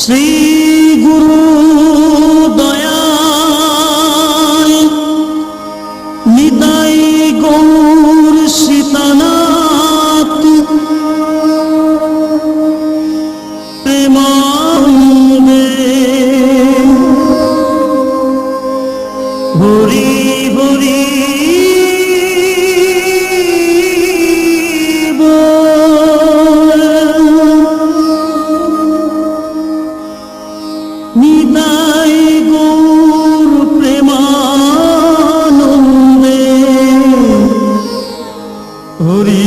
শ্রী গুরু দয়াল নিতাই গৌর সীতানাথ প্রেমানন্দে হরি হরি নিতাই গৌর প্রেমানন্দে হরি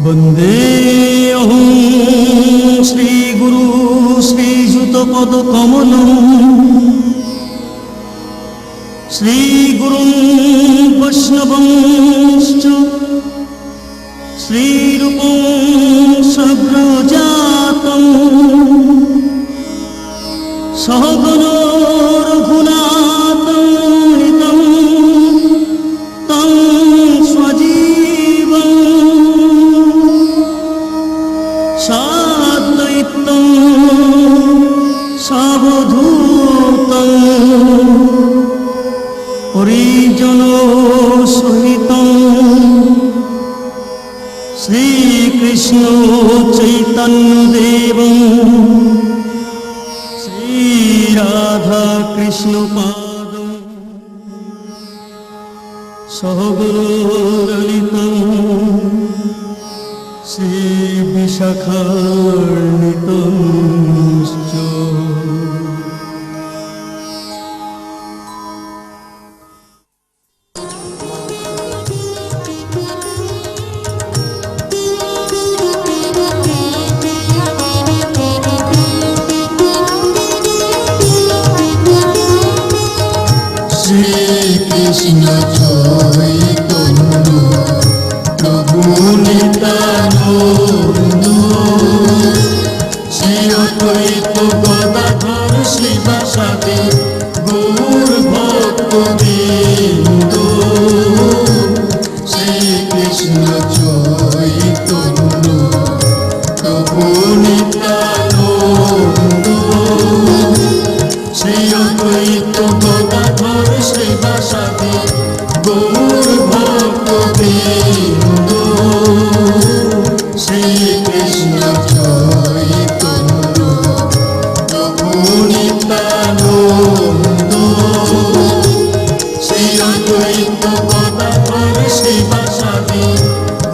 বন্দে অহং শ্রী গুরু শ্রীযুত পদ কমলম শ্রী গুরুং বৈষ্ণবংশ্চ শ্রীরূপং সগ্রজাতং সহগণ রঘুনাথং হিতং তং স্বজীবং সাদ্বৈতং সাবধূতং হরিজন সহিতং শ্রীকৃষ্ণ চৈতন্যদেবং শ্রীরাধা কৃষ্ণ পাদং সহগণললিতং শ্রী বিশাখান্বিতংশ্চ শ্রীকৃষ্ণ চৈতন্য প্রভু নিত্যানন্দ শ্রী অদ্বৈত গদাধর শ্রীবাসাদি গৌর ভক্তবৃন্দ শ্রীকৃষ্ণ চৈতন্য প্রভু নিত্যানন্দ শ্রী অদ্বৈত গদাধর শ্রীবাসাদি গৌর ভক্তবৃন্দ শ্রীকৃষ্ণ চৈতন্য প্রভু নিত্যানন্দ শ্রী অদ্বৈত গদাধর শ্রীবাসাদি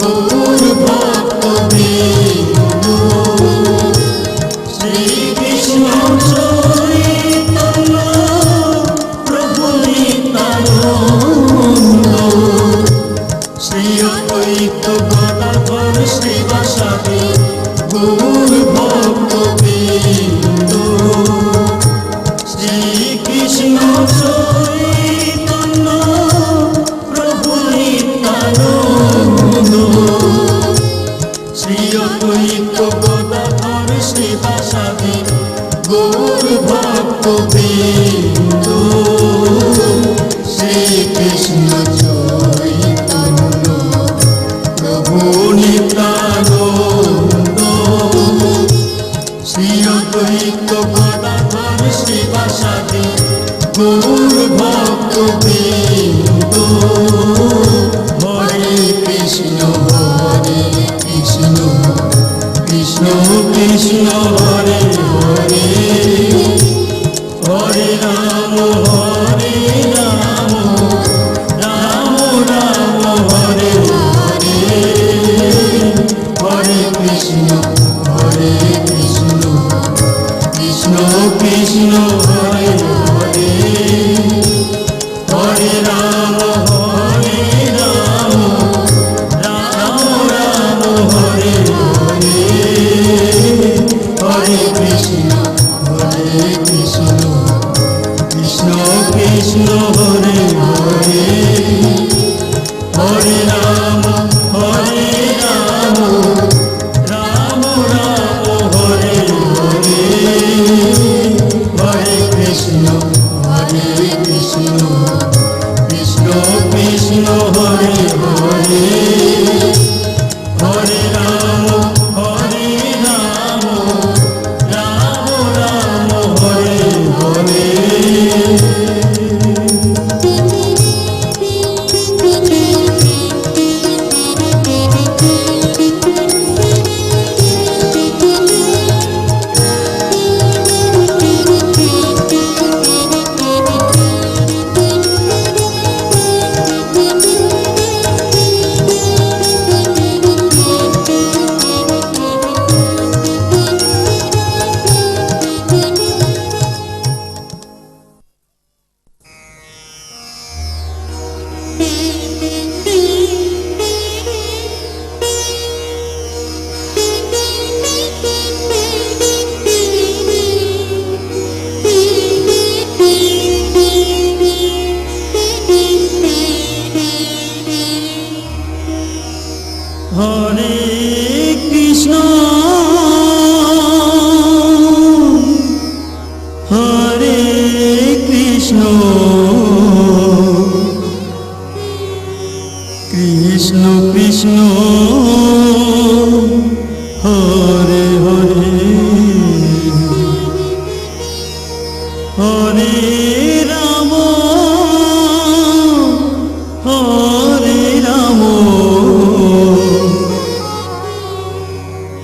গৌর ভক্তবৃন্দ শ্রীকৃষ্ণ চৈতন্য প্রভু নিত্যানন্দ শ্রী অদ্বৈত গদাধর শ্রীবাসাদি গৌর ভক্তবৃন্দ শ্রীকৃষ্ণ চৈতন্য প্রভু নিত্যানন্দ শ্রী অদ্বৈত গদাধর শ্রীবাসাদি গৌর ভক্তবৃন্দ শ্রীকৃষ্ণ চৈতন্য প্রভু নিত্যানন্দ শ্রী অদ্বৈত গদাধর শ্রীবাসাদি গৌর ভক্তবৃন্দ হরে কৃষ্ণ কৃষ্ণ কৃষ্ণ হরে হরে হরে রাম রাম রাম হরে হরে হরে কৃষ্ণ কৃষ্ণ কৃষ্ণ হরে হরে হরে রাম রাম রাম হরে হরে হরে কৃষ্ণ কৃষ্ণ কৃষ্ণ হরে হরে হরে রাম রাম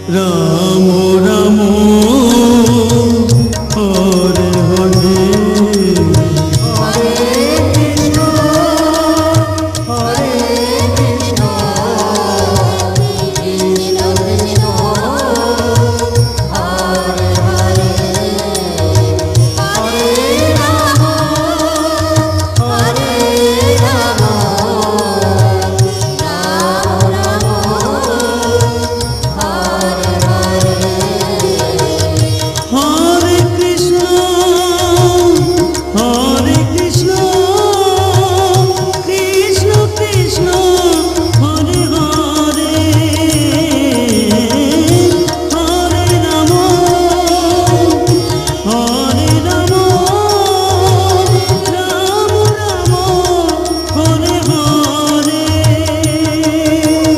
রাম রাম হরে হরে হরে কৃষ্ণ কৃষ্ণ কৃষ্ণ হরে হরে হরে রাম রাম রাম হরে হরে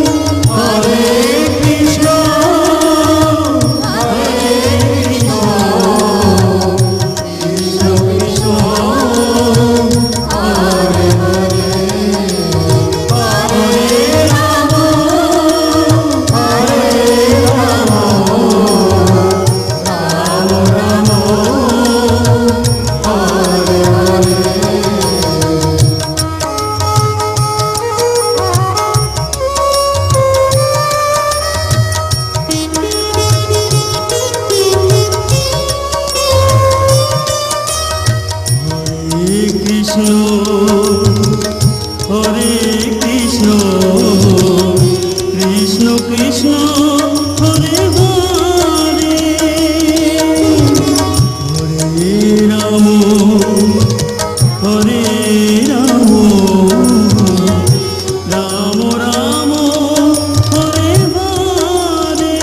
হরে কৃষ্ণ হরে Krishna Krishna Krishna Hare Hare Hare Ram Ram Ram Hare Hare Hare Krishna Krishna Krishna Hare Hare Hare Ram Ram Ram Hare Hare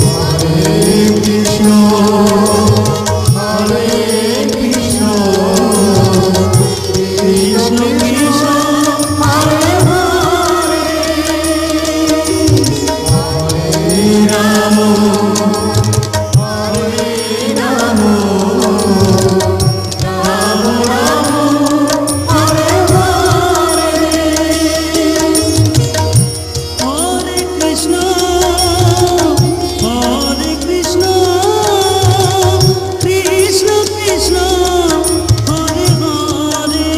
Hare Krishna Krishna Krishna Hare Hare Hare Ram Ram Ram Hare Hare Hare Krishna Krishna Krishna Hare Hare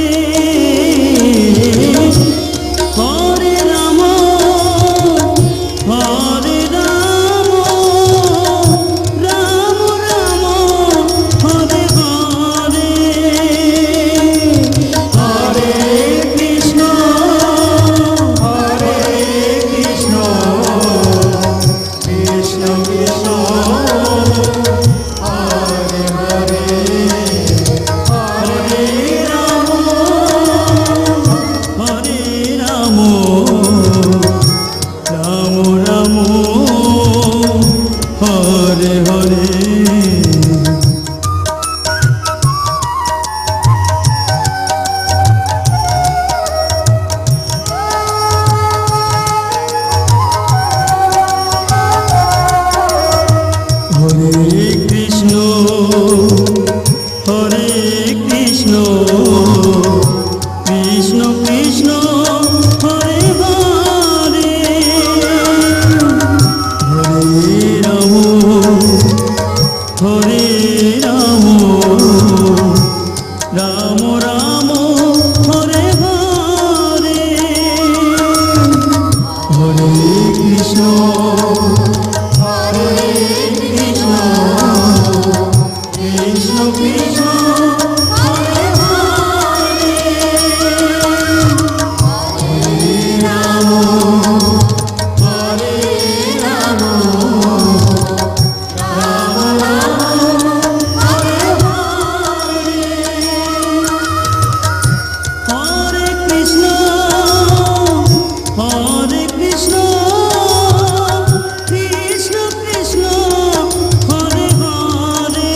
Hare Ram Ram Ram Hare Hare Hare Krishna Krishna Krishna Hare Hare Hare Ram Ram Ram Hare Hare Hare Krishna Krishna Krishna Hare Hare Hare Ram Ram Hare Hare Hare Krishna Krishna Krishna Hare Hare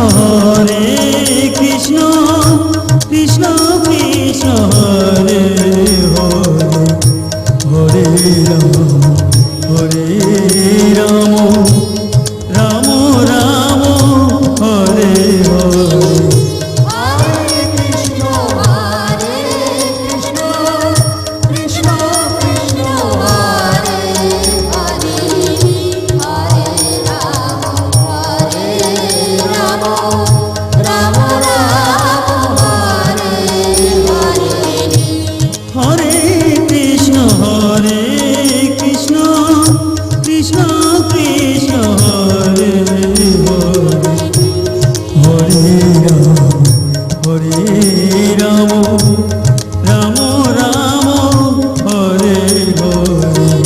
Hare Krishna Krishna Krishna Hare Hare Hare Ram Ram Ram Hare Hare Hare Krishna, Krishna Krishna, Hare Hare, Hare Rama, Rama Rama, Hare Hare.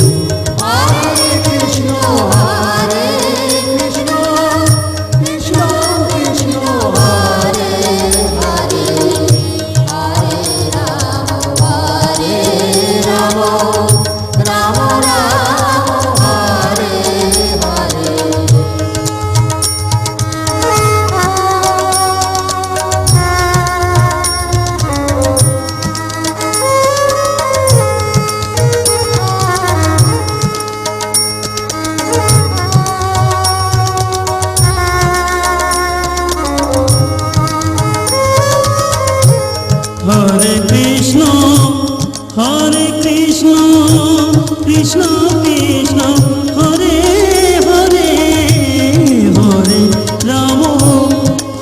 হরে Krishna Krishna Krishna Hare Hare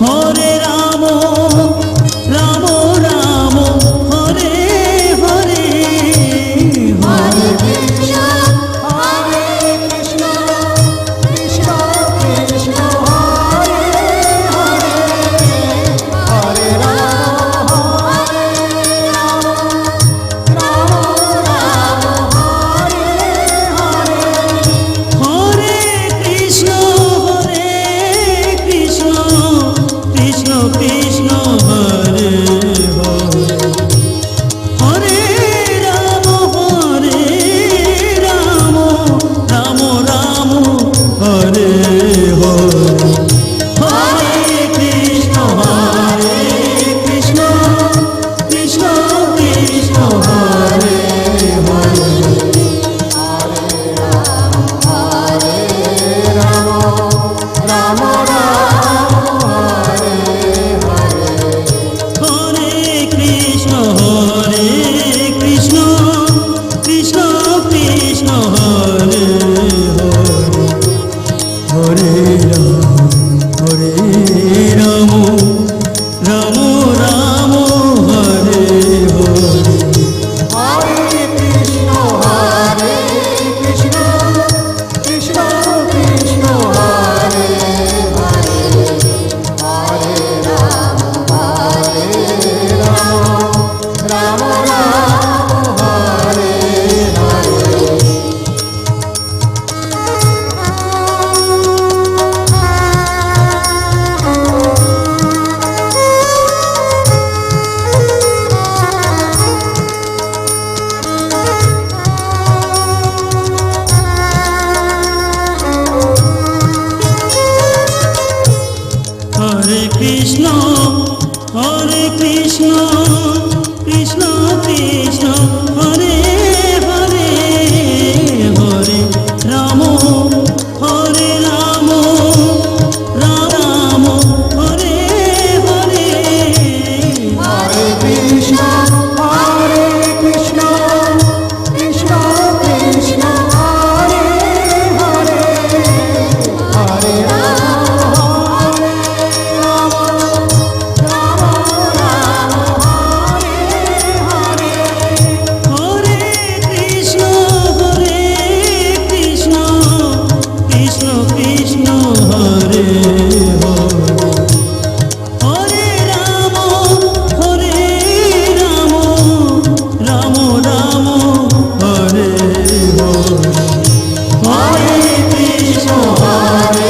Hare Ram Ram Ram Hare Hare Hare Krishna, Krishna Krishna, Hare Hare, Hare Rama, Rama Rama, Hare Hare. হরে Krishna Krishna Krishna Hare Hare Hare Ram Ram Ram Ram Hare Hare Hare Krishna, Krishna Krishna, Hare Hare, Hare Rama, Rama Rama, Hare হরে কৃষ্ণ হরে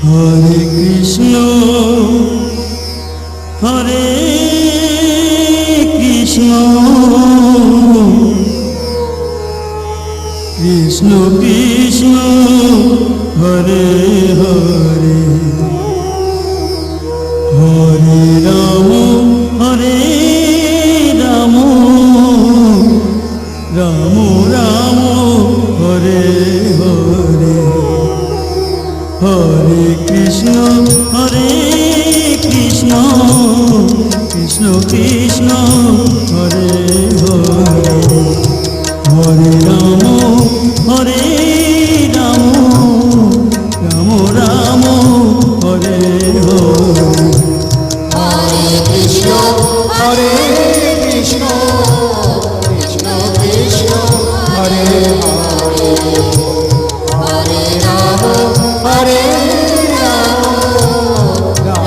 হরে কৃষ্ণ হরে Krishna Krishna Krishna Hare Hare Hare Ram Ram Ram Hare Hare Hare Krishna Krishna Krishna Hare Hare Hare Ram Ram Ram Hare Hare Hare Krishna Krishna Krishna Hare Hare Hare Ram Ram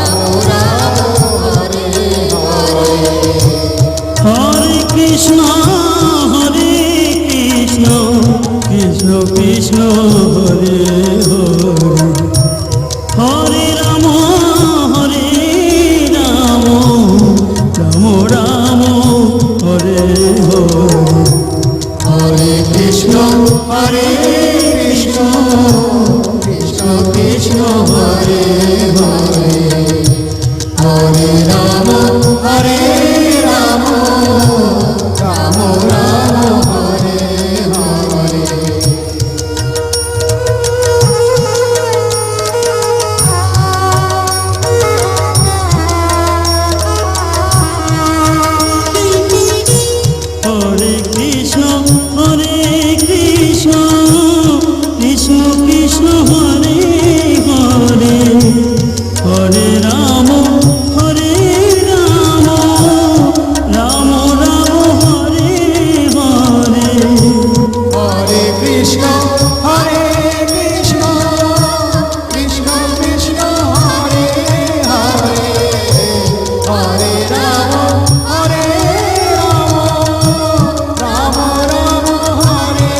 Ram Hare Hare Hare Krishna Krishna Krishna Hare Hare Hare Ram Ram Ram Hare Hare Hare Krishna Krishna Krishna Hare Hare Hare Ram Ram Ram Hare Hare Hare Krishna Krishna Krishna Hare Hare Hare Ram Ram Ram Hare Hare Hare Krishna Krishna Krishna Hare Hare Hare Ram Ram Hare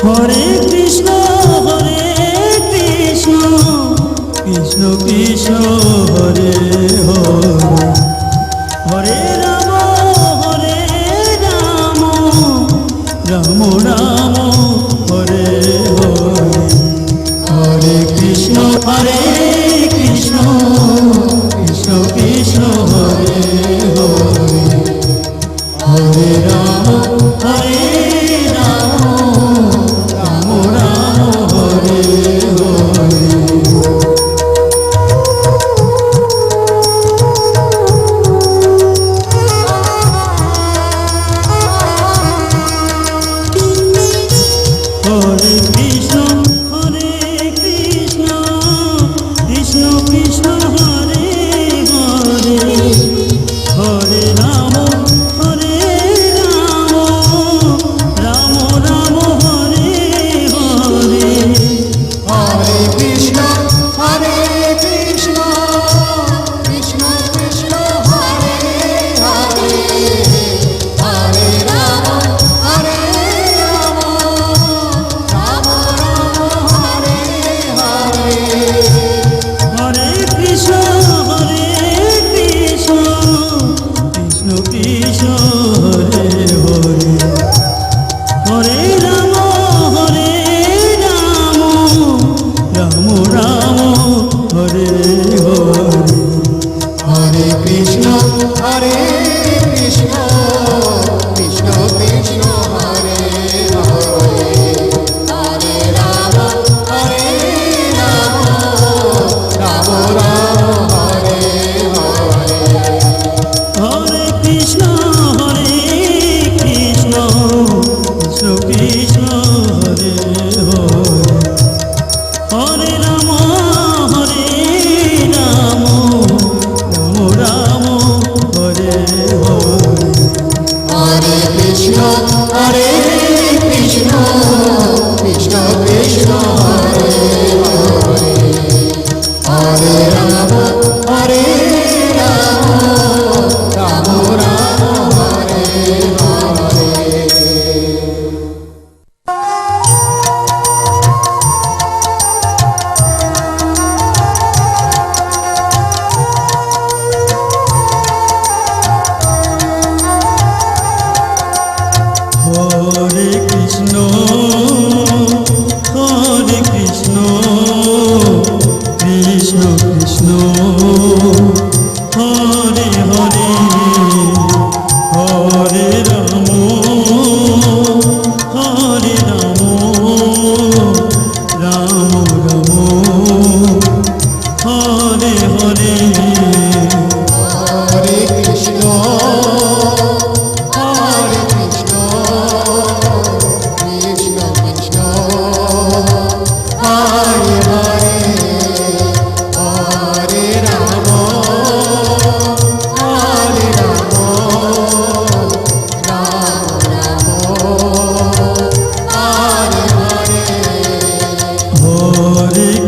Hare Hare Krishna Krishna Krishna Hare Hare Hare Ram Ram Ram Hare Hare Hare Krishna Krishna Krishna Hare Hare Hare Ram Ram Ram Hare Hare Hare Krishna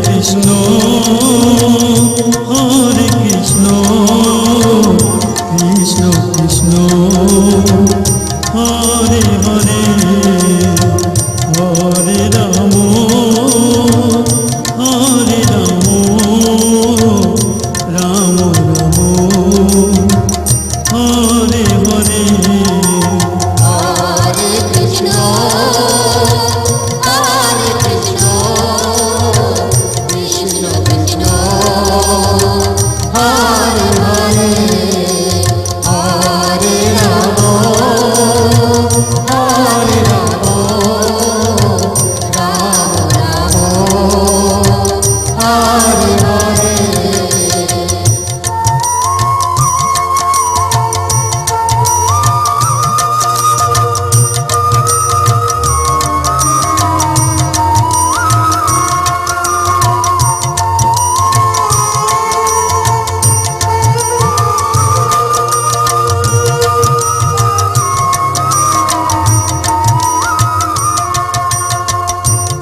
Krishna Krishna Krishna Hare Hare Hare Ram Ram Ram Hare Hare Hare Krishna, Hare Krishna, Krishna Krishna, Hare Hare, Hare Rama, Hare Rama, Rama Rama, Hare Hare.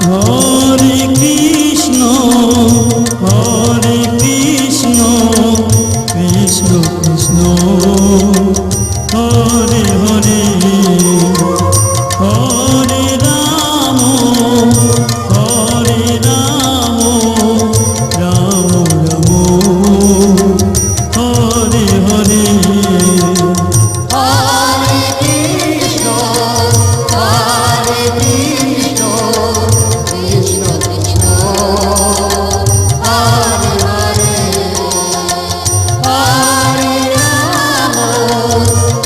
হরে Krishna Krishna Krishna Hare Hare Hare Ram Ram Ram Hare Hare Hare Krishna, Hare Krishna, Krishna Krishna, Hare Hare, Hare Rama,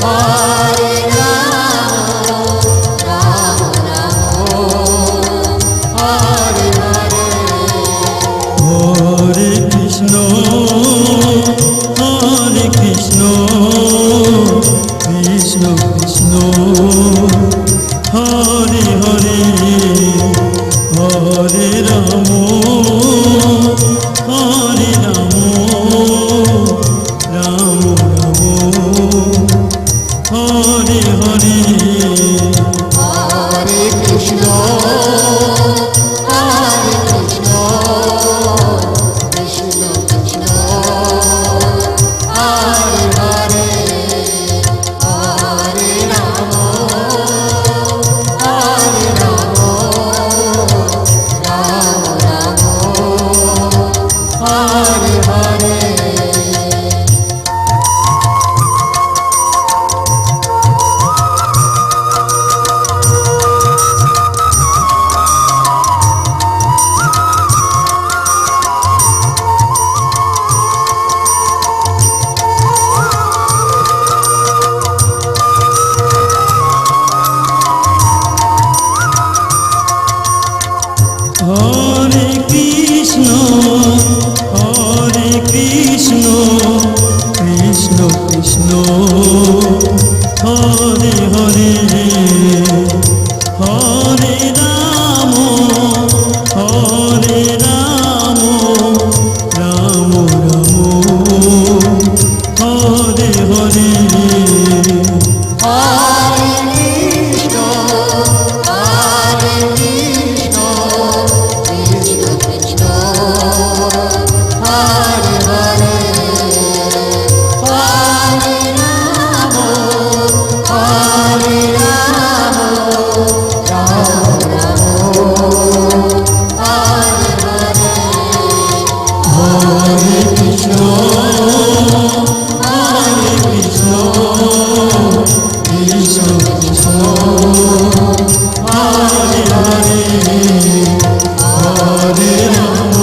Hare Rama, Rama Rama, Hare Hare. হরে Krishna Krishna Krishna Hare Hare Hare Ram Ram Ram Hare Hare Hare Krishna, Hare Krishna, Krishna Krishna, Hare Hare, Hare Rama, Hare Rama, Rama Rama, Hare Hare. হরে Krishna Krishna Krishna Hare Hare Hare Ram Ram Ram Hare Hare Hare Krishna, Hare Krishna, Krishna Krishna, Hare Hare, Hare Rama, Hare Rama, Rama Rama, Hare Hare. হরে কৃষ্ণ কৃষ্ণ কৃষ্ণ হরে হরে হরে রাম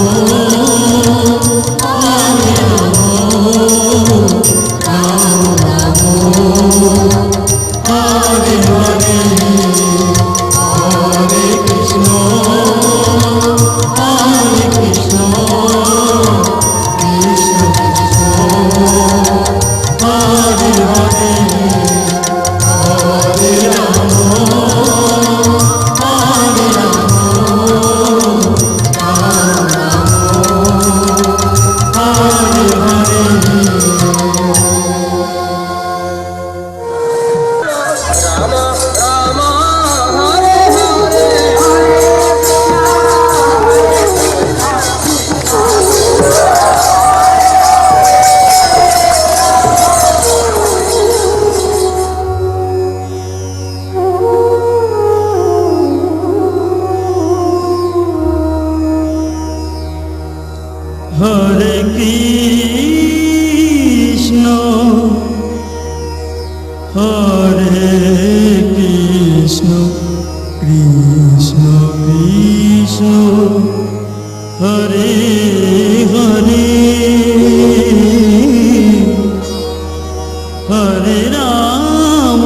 হরে কৃষ্ণ হরে কৃষ্ণ কৃষ্ণ কৃষ্ণ হরে হরে হরে রাম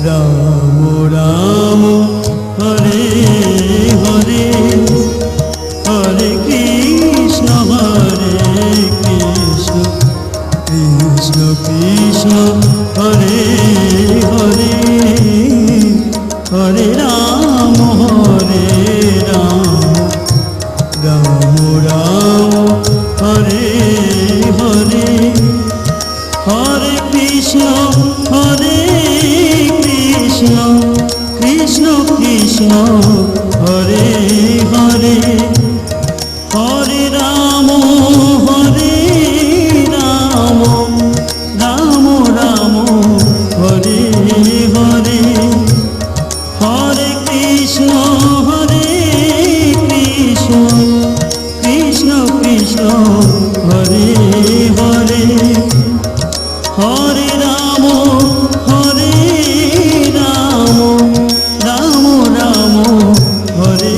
রাম রাম হরে হরে হরে কৃষ্ণ কৃষ্ণ কৃষ্ণ হরে হরে হরে রাম রাম রাম হরে হরে হরে কৃষ্ণ কৃষ্ণ কৃষ্ণ হরে হরে হরে রাম রাম রাম হরে হরে হরে কৃষ্ণ কৃষ্ণ কৃষ্ণ হরে হরে হরে রাম রাম রাম হরে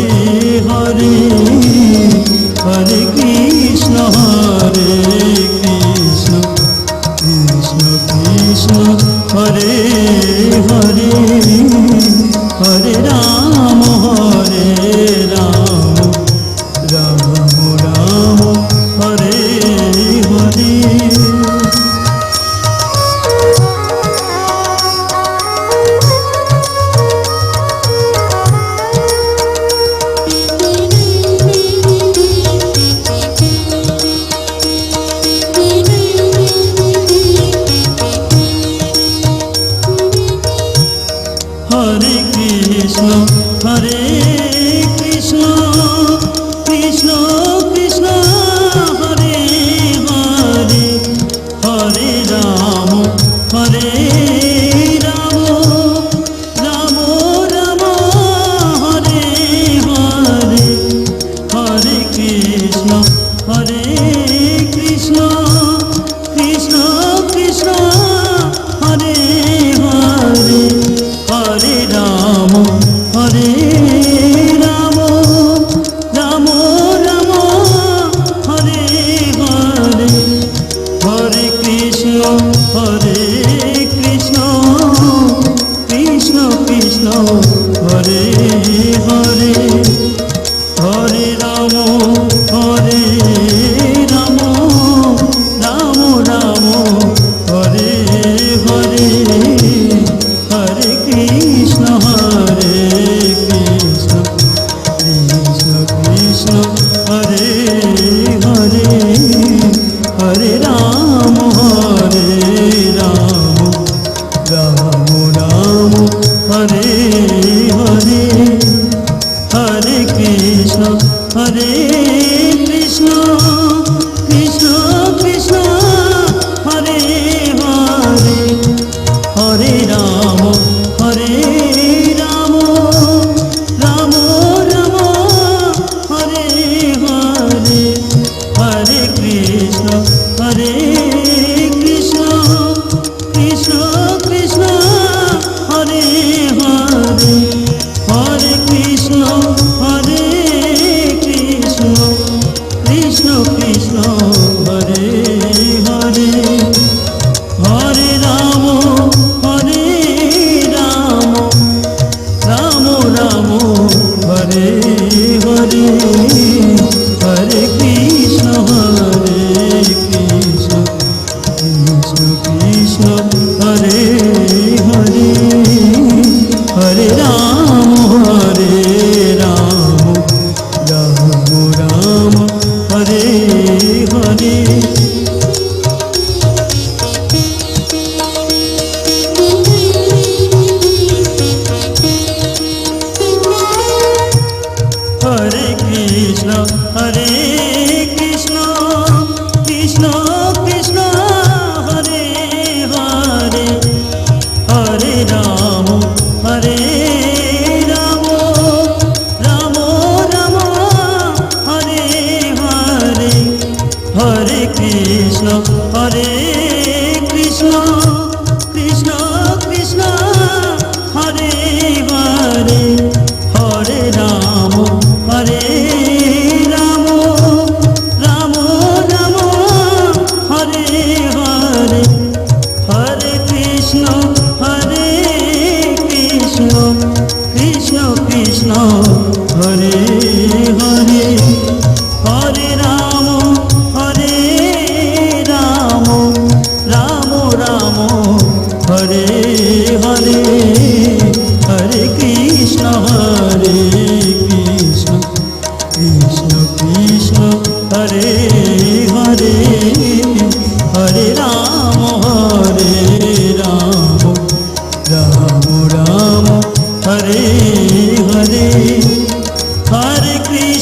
হরে হরে কৃষ্ণ কৃষ্ণ কৃষ্ণ হরে হরে হরে রাম রাম রাম হরে হরে হরে কৃষ্ণ কৃষ্ণ কৃষ্ণ হরে হরে হরে রাম রাম রাম হরে হরে হরে কৃষ্ণ কৃষ্ণ কৃষ্ণ হরে হরে হরে রাম রাম রাম হরে হরে হরে কৃষ্ণ কৃষ্ণ কৃষ্ণ হরে হরে হরে রাম রাম রাম হরে হরে হরে কৃষ্ণ কৃষ্ণ হরে হরে হরে রাম রাম রাম হরে হরে হরে কৃষ্ণ কৃষ্ণ কৃষ্ণ হরে হরে হরে রাম রাম রাম হরে হরে হরে কৃষ্ণ কৃষ্ণ কৃষ্ণ হরে হরে হরে কৃষ্ণ কৃষ্ণ কৃষ্ণ হরে হরে হরে রাম রাম রাম হরে হরে হরে কৃষ্ণ কৃষ্ণ হরে হরে হরে রাম রাম রাম হরে হরে হরে কৃষ্ণ কৃষ্ণ কৃষ্ণ হরে হরে হরে রাম রাম রাম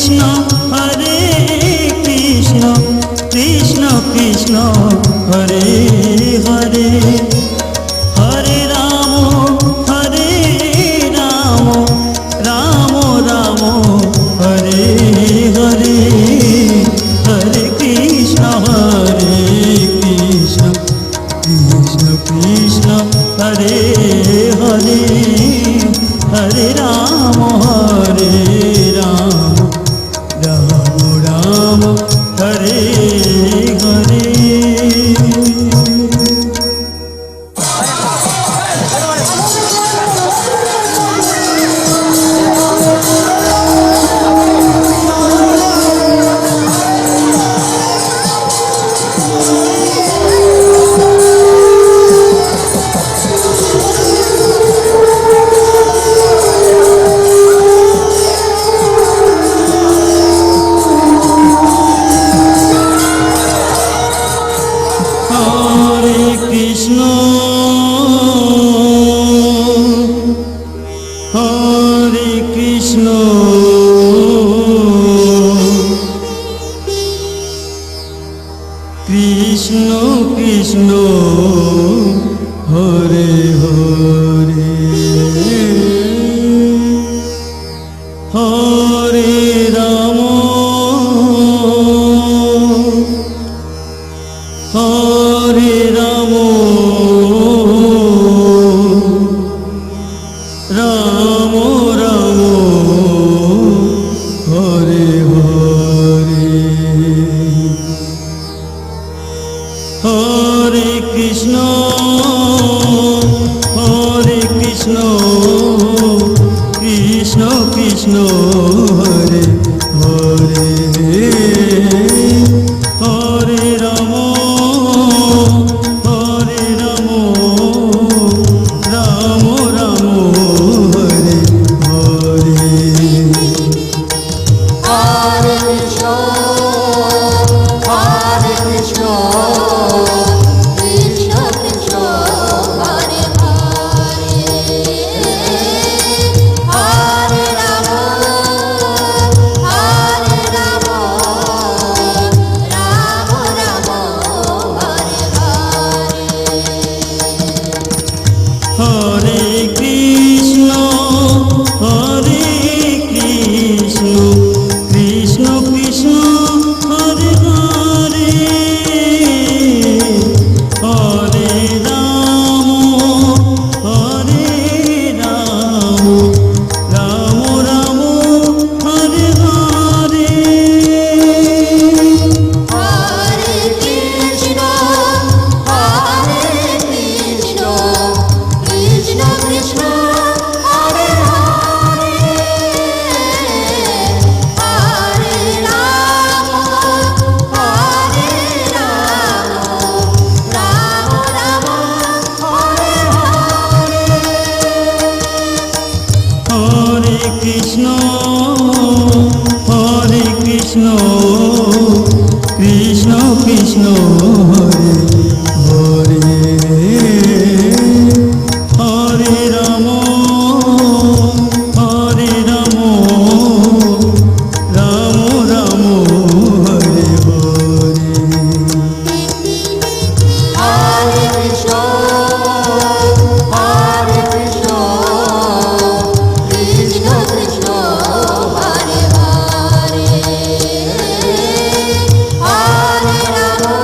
কৃষ্ণ হরে কৃষ্ণ কৃষ্ণ কৃষ্ণ হরে হরে হরে রাম রাম রাম হরে হরে হরে কৃষ্ণ কৃষ্ণ কৃষ্ণ হরে হরে হরে রাম রাম রাম হরে হরে কৃষ্ণ হরে কৃষ্ণ কৃষ্ণ কৃষ্ণ হরে হরে হরে রাম হরে Ram Ram Ram Hare Hare Hare Krishna Krishna Krishna Hare Hare Hare Ram Ram Ram Hare Hare Hare Krishna, Hare Krishna, Krishna Krishna, Hare Hare, Hare Rama, Hare Rama, Rama Rama, Hare Hare. হরে Krishna Krishna Krishna Hare Hare Hare Ram Ram Ram Hare Hare Hare Krishna, Hare Krishna, Krishna Krishna, Hare Hare, Hare Rama, Hare Rama, Rama Rama, Hare Hare. হরে Krishna Krishna Krishna Hare Hare Hare Ram Ram Ram Hare Hare Hare Krishna, Hare Krishna, Krishna Krishna, Hare Hare, Hare Rama,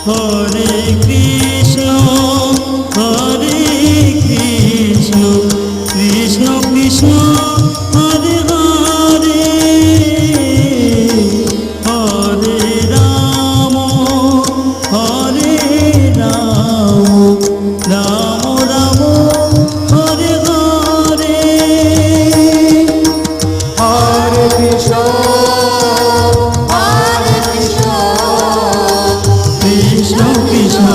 হরে Krishna Krishna Krishna Hare Hare Hare Ram Ram Ram Hare Hare Hare Krishna, Hare Krishna, Krishna Krishna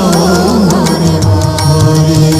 Hare Hare, হরে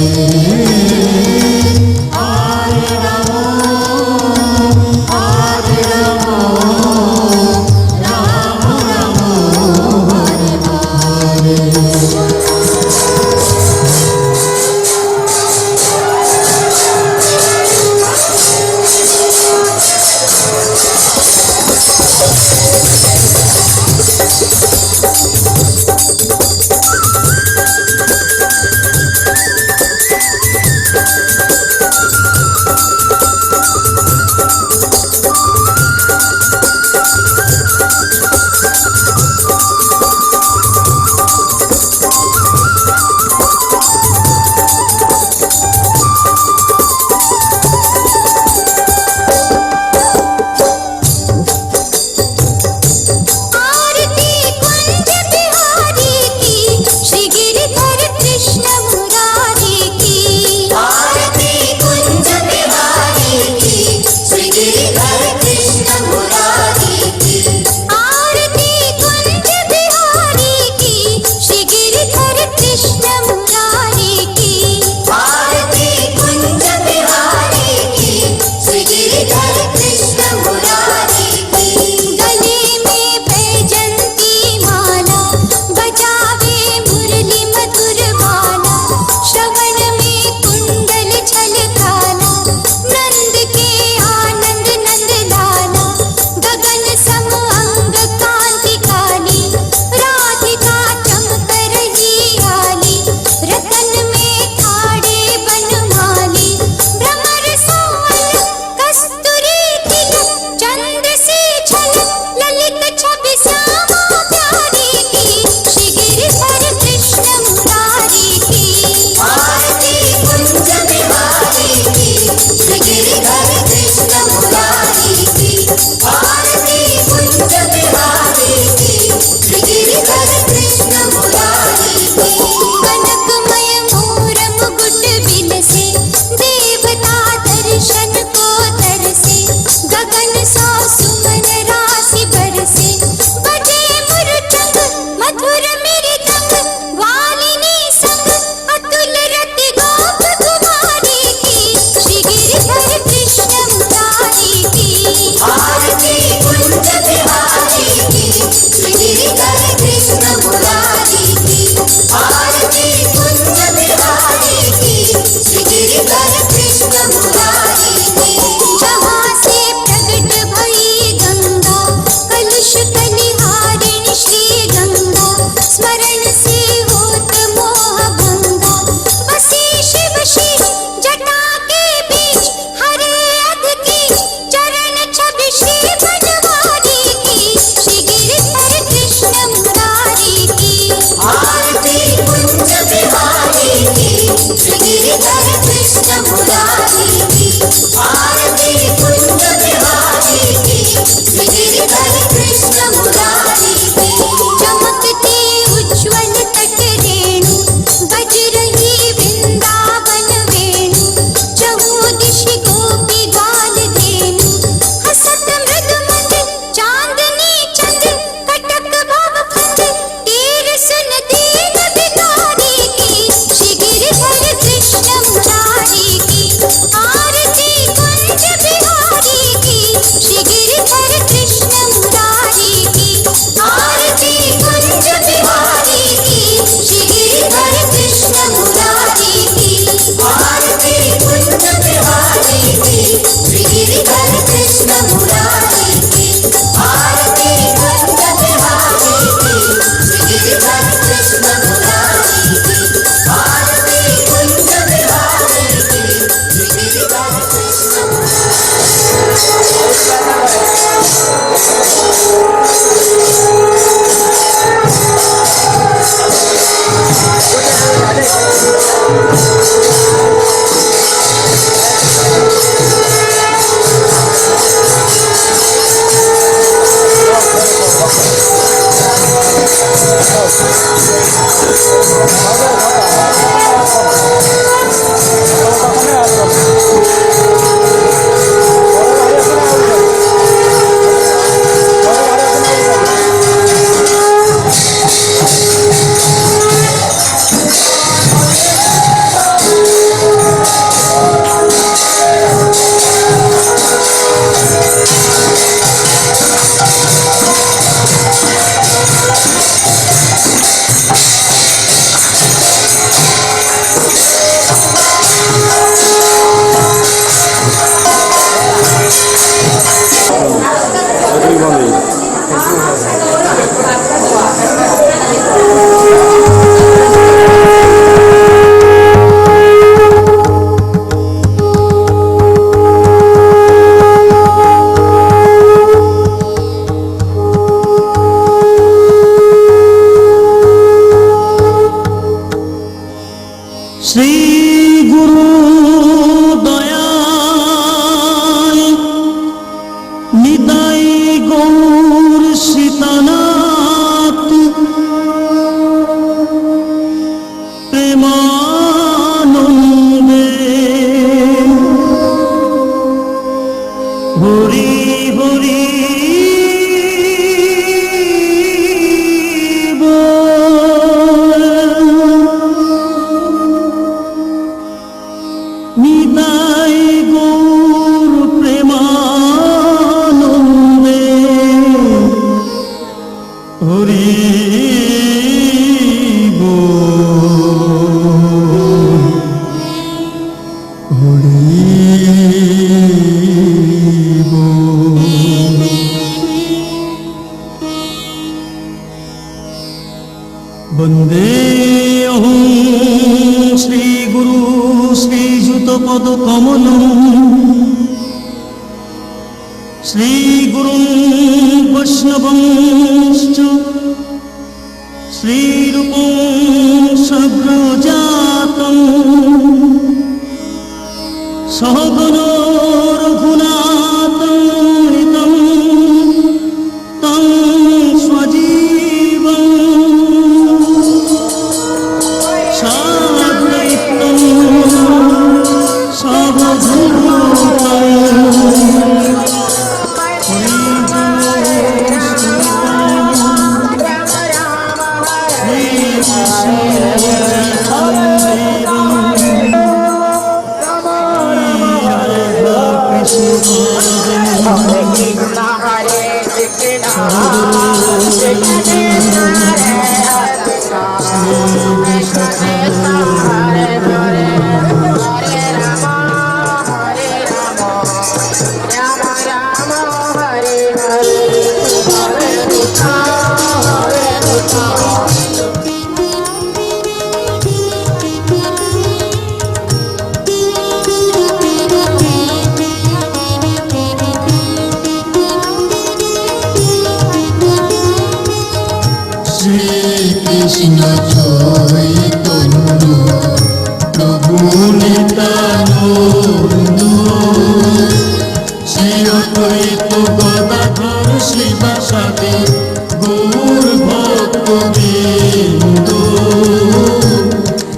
শ্রী গুরু দয়ায় নিতাই গৌর সীতানাথ প্রেমানন্দে হরি হরি নিতাই গৌর প্রেমানন্দে হরি বন্দে অহং শ্রী গুরু শ্রীযুত পদ কমল শ্রী গুরুং বৈষ্ণবংশ্চ শ্রীরূপং সগ্রজাতং সহগণ রঘুনাথং নিতং তং স্বজীবং সাদ্বৈতং সবধূতং কৃষ্ণ চৈতন্য প্রভু নিত্যানন্দ শ্রী অদ্বৈত গদাধর শিবাসাদি গৌর ভক্তবৃন্দ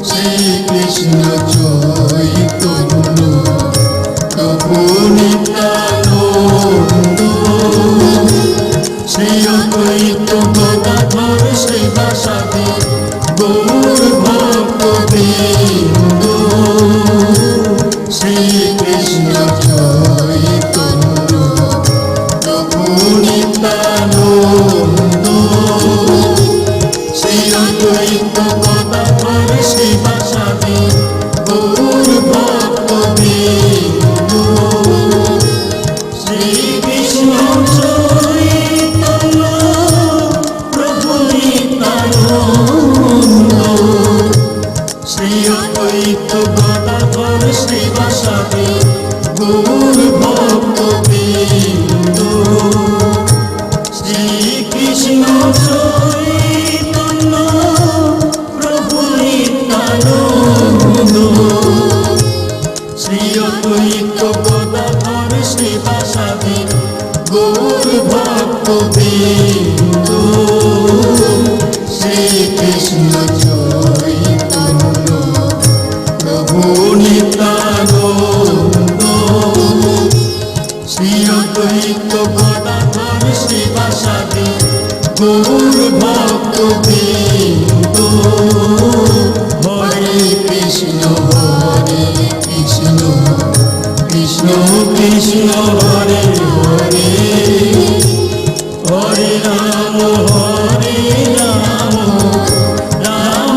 শ্রী কৃষ্ণ চৈতন্য প্রভু নিত্যানন্দ শ্রী অদ্বৈত গদাধর শিবাসাদি গৌর ভক্তবৃন্দ শ্রী কৃষ্ণ চৈতন্য প্রভু নিত্যানন্দ শ্রী অদ্বৈত গদাধর শিবাসাদি গৌর ভক্তবৃন্দ শ্রী কৃষ্ণ চৈতন্য প্রভু নিত্যানন্দ শ্রী অদ্বৈত গদাধর শিবাসাদি গৌর ভক্তবৃন্দ শ্রী কৃষ্ণ চৈতন্য প্রভু নিত্যানন্দ শ্রী অদ্বৈত গদাধর শিবাসাদি গৌর ভক্তবৃন্দ শ্রী কৃষ্ণ চৈতন্য প্রভু নিত্যানন্দ শ্রী অদ্বৈত গদাধর শিবাসাদি গৌর ভক্তবৃন্দ হরে কৃষ্ণ কৃষ্ণ কৃষ্ণ হরে হরে হরে রাম রাম রাম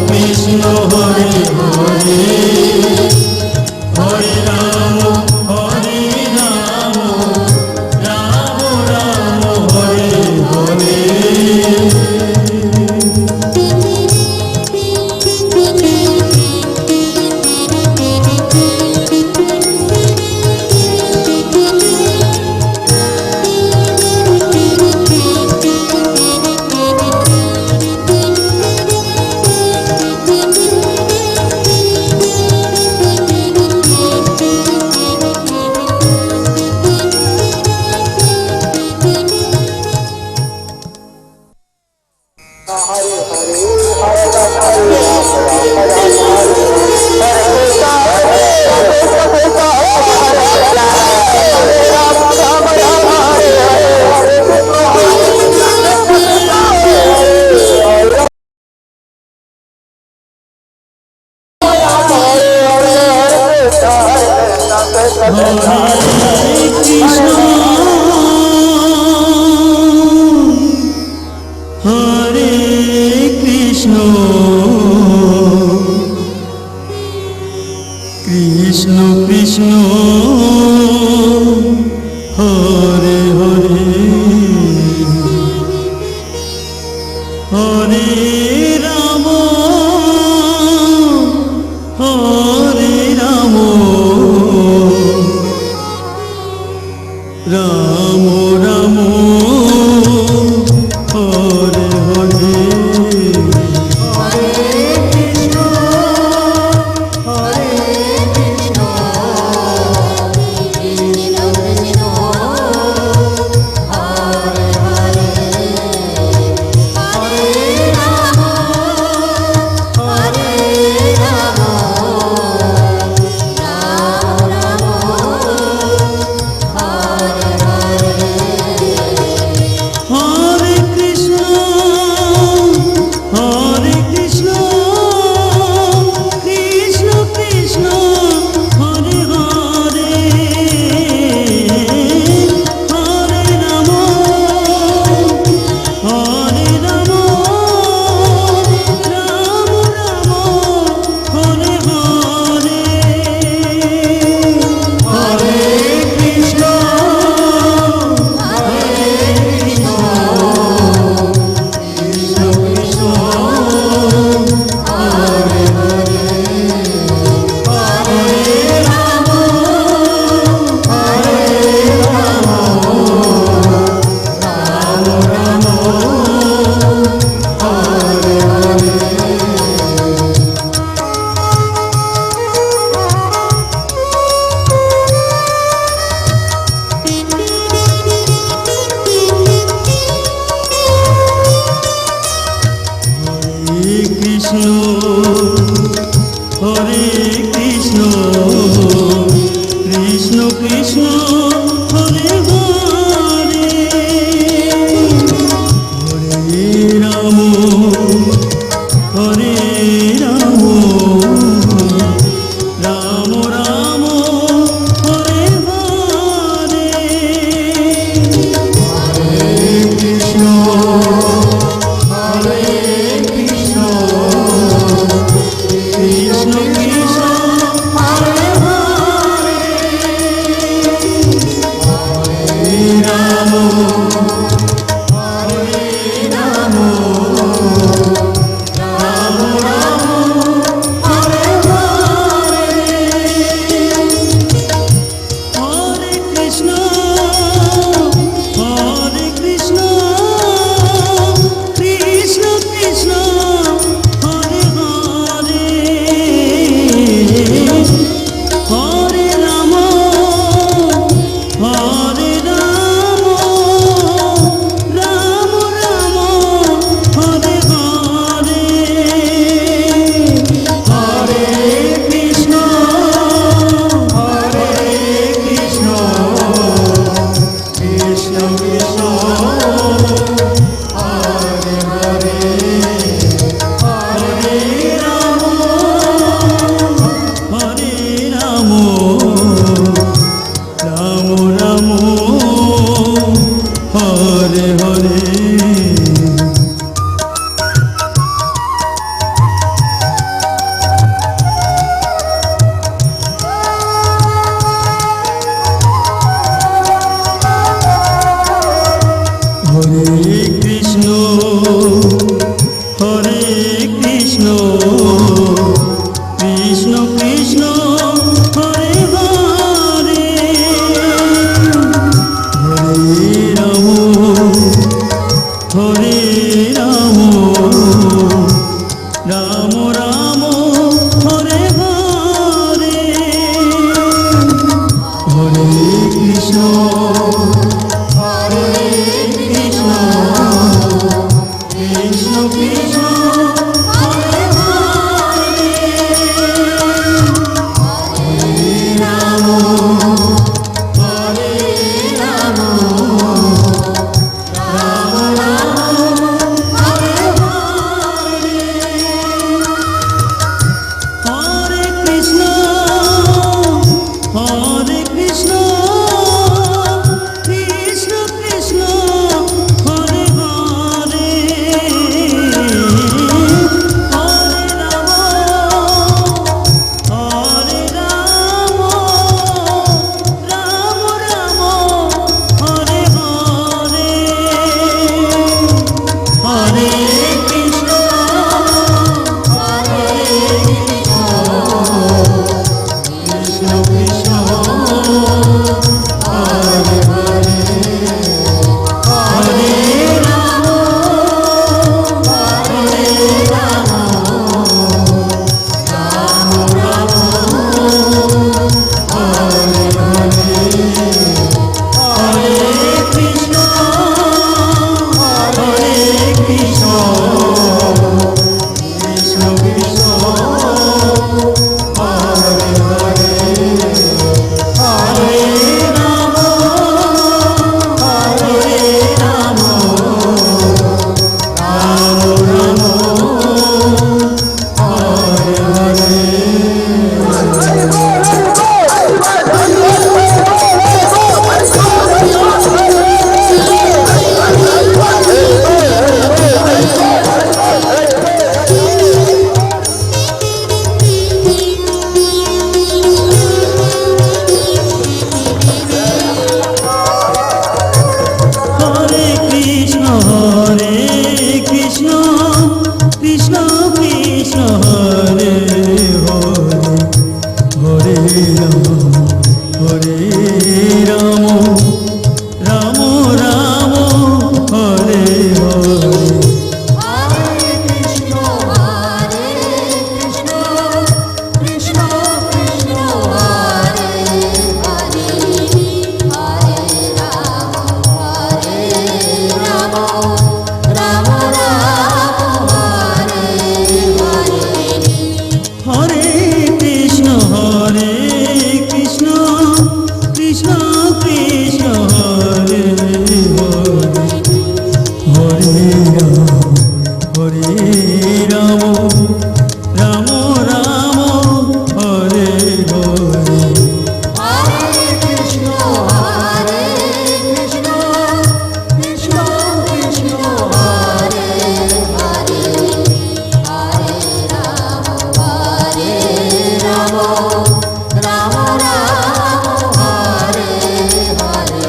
কৃষ্ণ হরে হরে হরে রাম রাম রাম হরে হরে হরে কৃষ্ণ কৃষ্ণ কৃষ্ণ হরে হরে হরে রাম হরে রাম রাম রাম হরে হরে কৃষ্ণ কৃষ্ণ কৃষ্ণ হরে হরে হরে রাম হরে রাম রাম রাম হরে হরে হরে কৃষ্ণ হরে কৃষ্ণ কৃষ্ণ কৃষ্ণ হরে হরে হরে রাম হরে রাম রাম রাম হরে হরে হরে কৃষ্ণ কৃষ্ণ কৃষ্ণ হরে হরে হরে রাম রাম রাম হরে হরে হরে কৃষ্ণ কৃষ্ণ কৃষ্ণ হরে হরে হরে রাম হরে Ram Ram Ram Hare Hare Hare Krishna Krishna Krishna Hare Hare Hare Ram Ram Ram Hare Hare Hare Krishna Krishna Krishna Hare Hare Hare Ram Ram Ram Hare Hare Hare Krishna, Krishna Krishna, Hare Hare, Hare Rama, Rama Rama, Hare Hare. হরে Krishna Krishna Krishna Krishna Hare Hare Hare Ram Ram Ram Hare Hare Hare Krishna, Krishna Krishna, Hare Hare, Hare Rama, Rama Rama, Hare Hare.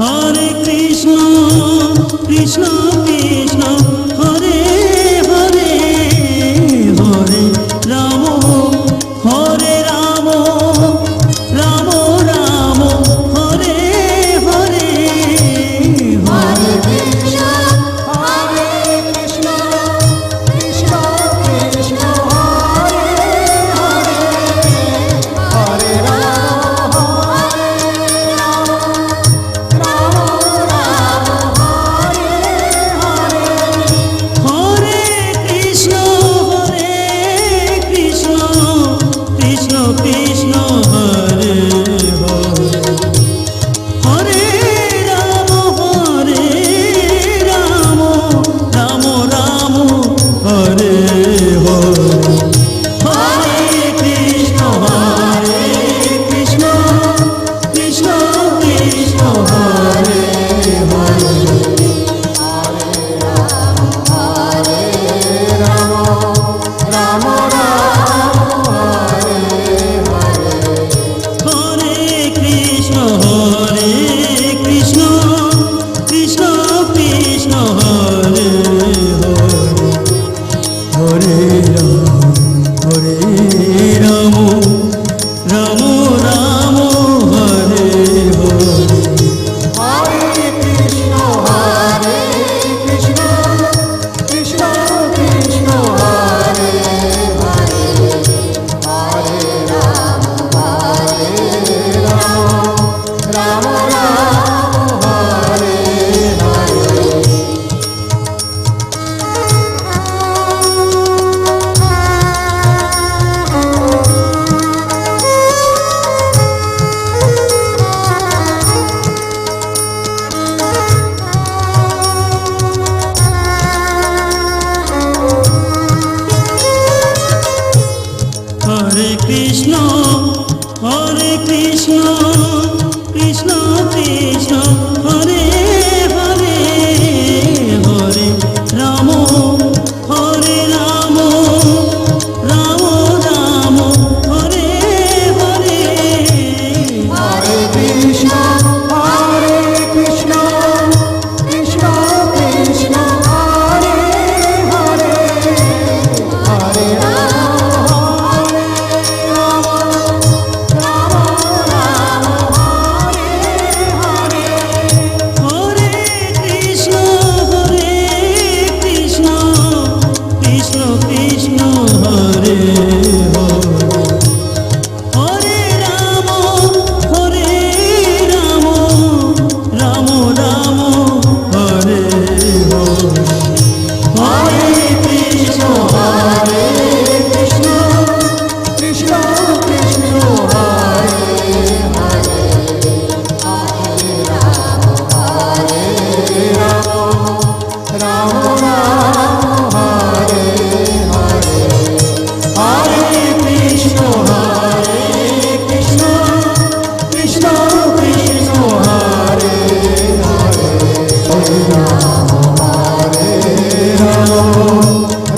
হরে Krishna Krishna Krishna Hare Hare Hare Ram Ram Ram Hare Hare Hare Krishna, Krishna Krishna, Hare Hare, Hare Rama, Rama Rama, Hare Hare. Ram Ram Hare Hare Hare Krishna Krishna Krishna Hare Hare Hare Ram Ram Ram Hare Hare Hare Krishna Krishna Krishna Hare Hare Hare Ram হরে কৃষ্ণ কৃষ্ণ কৃষ্ণ হরে হরে রাম রাম রাম হরে হরে কৃষ্ণ হরে কৃষ্ণ কৃষ্ণ কৃষ্ণ হরে হরে হরে রাম রাম রাম হরে হরে হরে কৃষ্ণ কৃষ্ণ কৃষ্ণ কৃষ্ণ হরে হরে হরে রাম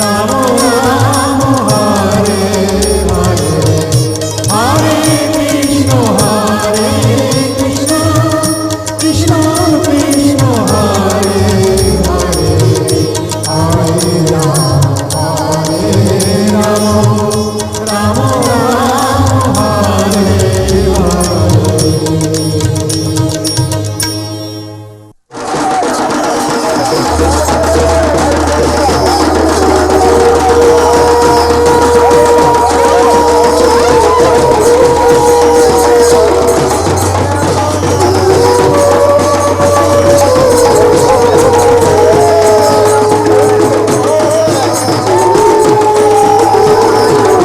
রাম রাম হরে হরে হরে কৃষ্ণ কৃষ্ণ কৃষ্ণ কৃষ্ণ হরে হরে হরে রাম রাম রাম হরে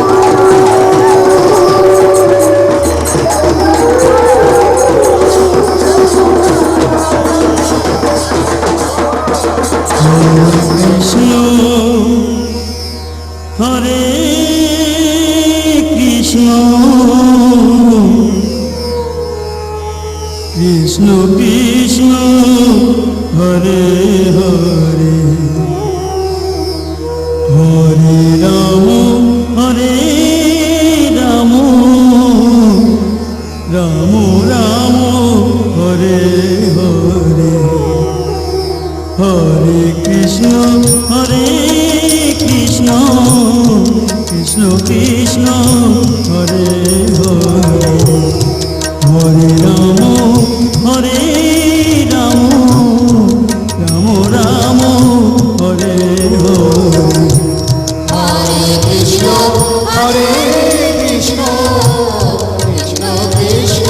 কৃষ্ণ হরে কৃষ্ণ কৃষ্ণ কৃষ্ণ হরে হরে হরে রাম রাম রাম হরে হরে হরে কৃষ্ণ কৃষ্ণ কৃষ্ণ হরে হরে হরে রাম রাম রাম হরে হরে হরে কৃষ্ণ কৃষ্ণ কৃষ্ণ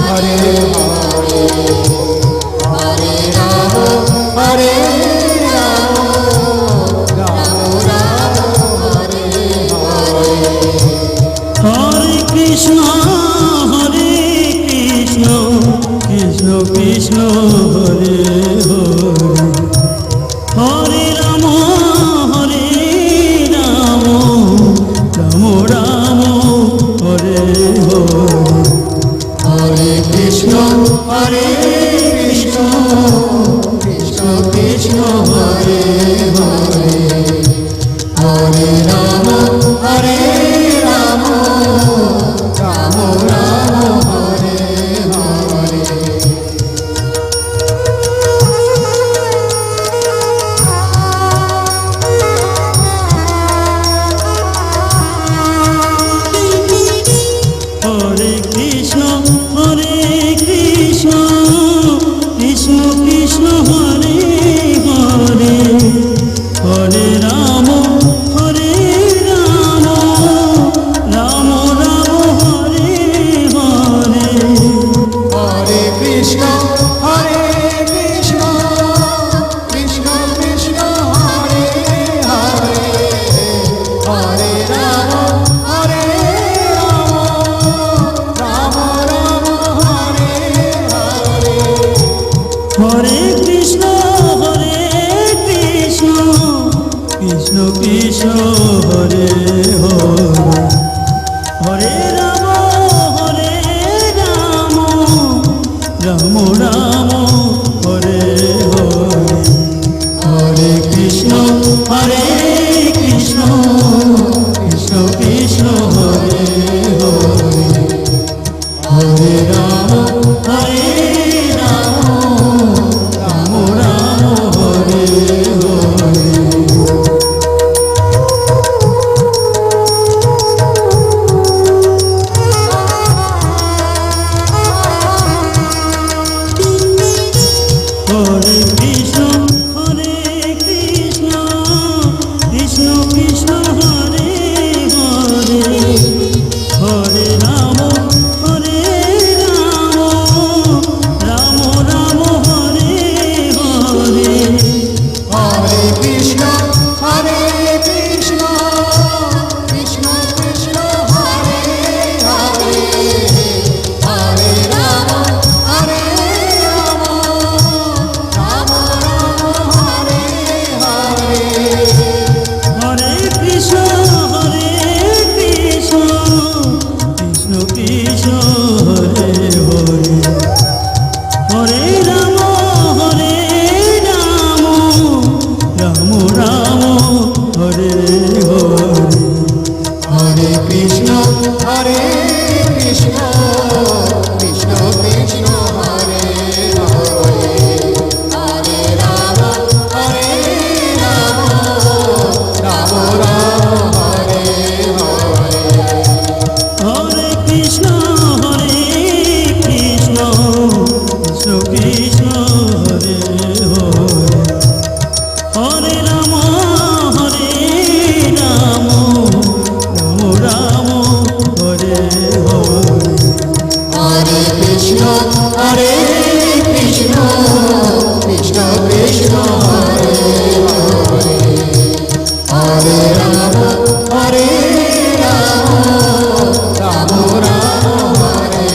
হরে হরে হরে রাম রাম রাম হরে হরে হরে কৃষ্ণ কৃষ্ণ কৃষ্ণ হরে হরে হরে রাম রাম রাম হরে হরে হরে কৃষ্ণ কৃষ্ণ কৃষ্ণ হরে হরে হরে রাম রাম রাম হরে হরে হরে কৃষ্ণ কৃষ্ণ কৃষ্ণ হরে হরে রাম রাম হরে হরে হরে কৃষ্ণ হরে কৃষ্ণ কৃষ্ণ কৃষ্ণ হরে হরে হরে রাম হরে রাম রাম রাম হরে হরে হরে কৃষ্ণ কৃষ্ণ কৃষ্ণ হরে হরে হরে রাম রাম রাম হরে হরে হরে কৃষ্ণ কৃষ্ণ কৃষ্ণ হরে হরে হরে রাম রাম রাম হরে হরে হরে কৃষ্ণ কৃষ্ণ কৃষ্ণ হরে হরে হরে রাম রাম রাম হরে হরে হরে কৃষ্ণ কৃষ্ণ কৃষ্ণ কৃষ্ণ হরে হরে হরে রাম রাম রাম হরে হরে হরে কৃষ্ণ কৃষ্ণ কৃষ্ণ হরে হরে হরে রাম রাম হরে হরে হরে কৃষ্ণ কৃষ্ণ কৃষ্ণ কৃষ্ণ হরে হরে হরে রাম রাম রাম হরে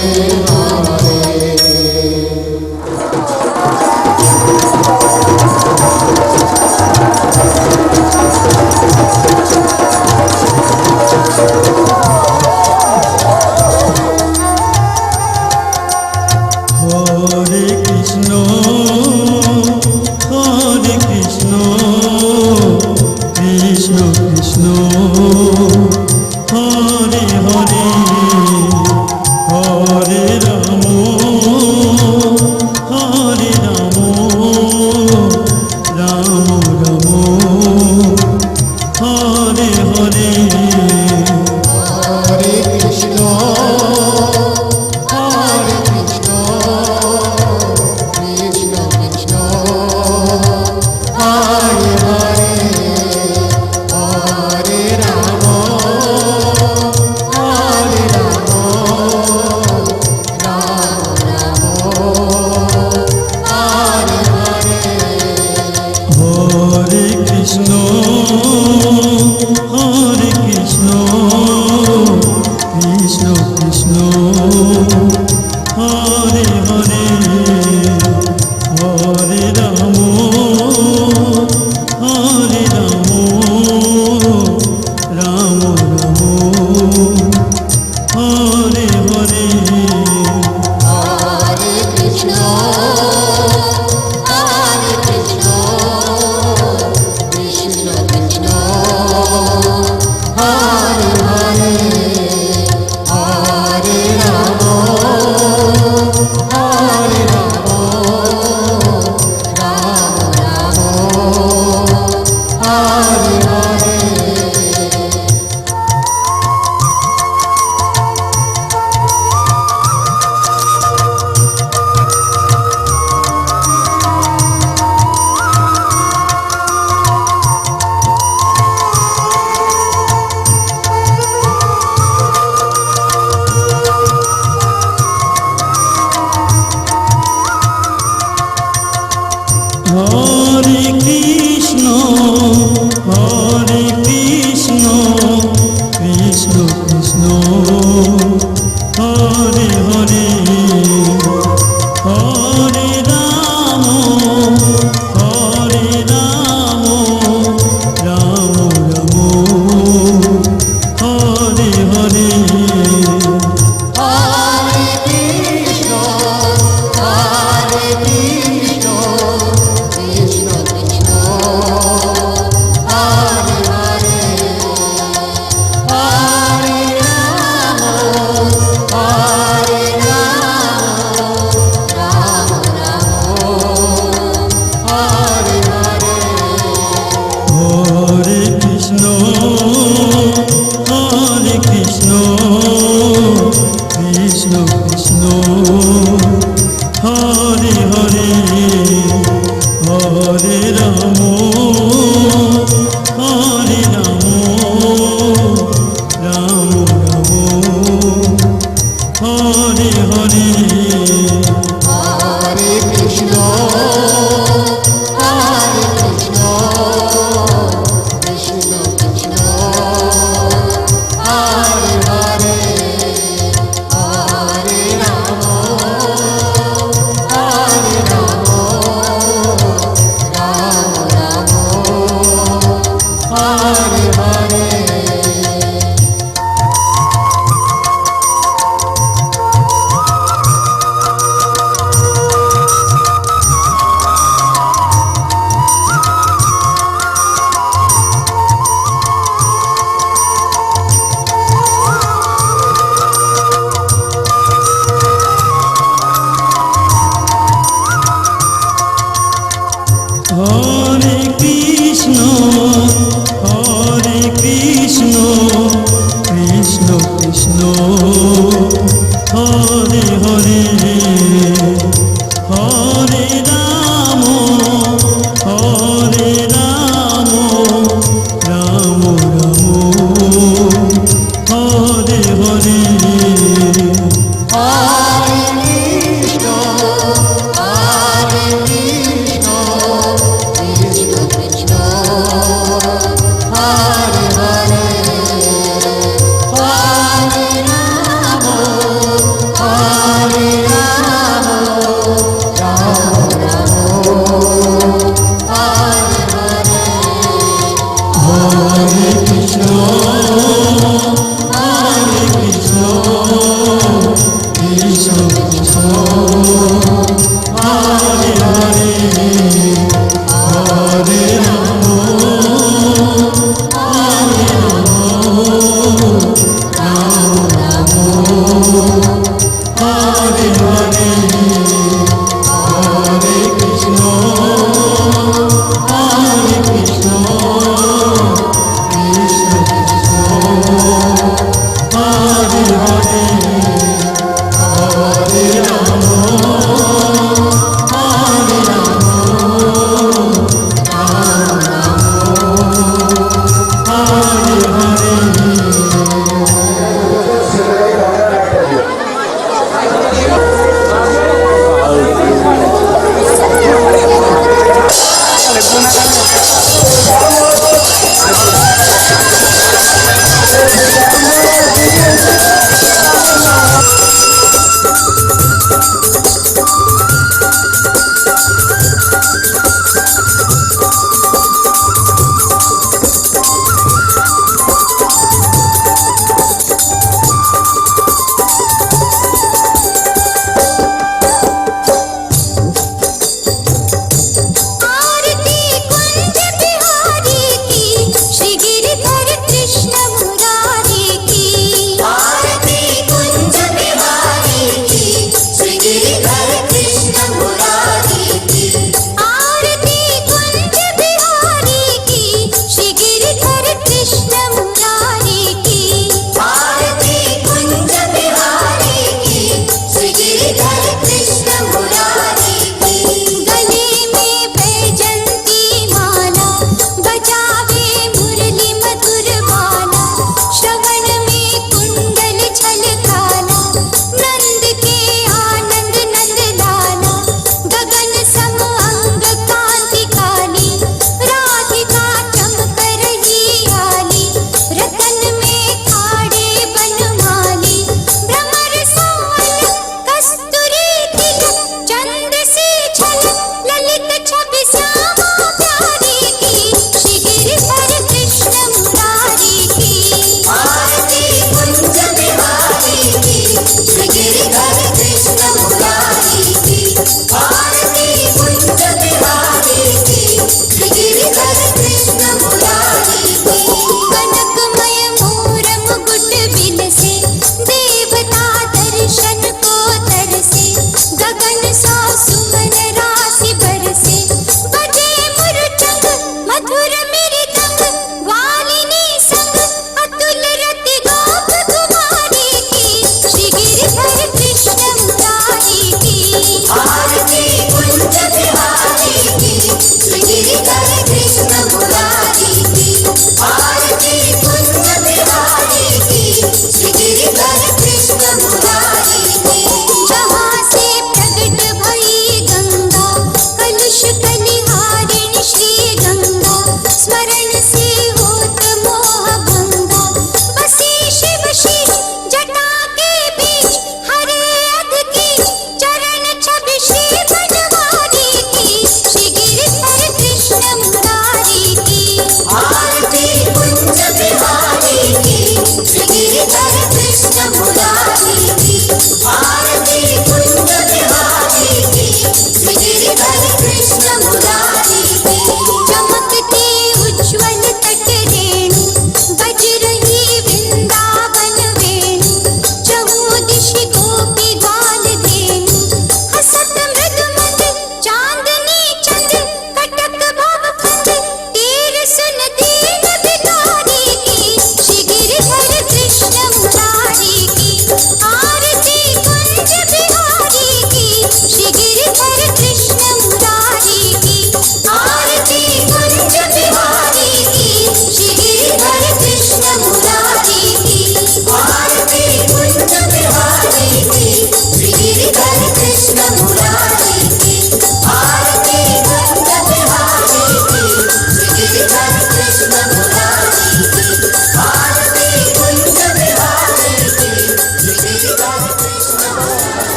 হরে হরে কৃষ্ণ কৃষ্ণ কৃষ্ণ হরে হরে হরে রাম রাম রাম হরে হরে হরে কৃষ্ণ কৃষ্ণ কৃষ্ণ হরে হরে হরে রাম রাম রাম হরে হরে হরে কৃষ্ণ কৃষ্ণ কৃষ্ণ হরে হরে হরে রাম রাম রাম হরে হরে হরে কৃষ্ণ কৃষ্ণ কৃষ্ণ হরে হরে হরে রাম রাম রাম হরে হরে হরে কৃষ্ণ কৃষ্ণ কৃষ্ণ হরে হরে হরে রাম রাম রাম হরে হরে হরে কৃষ্ণ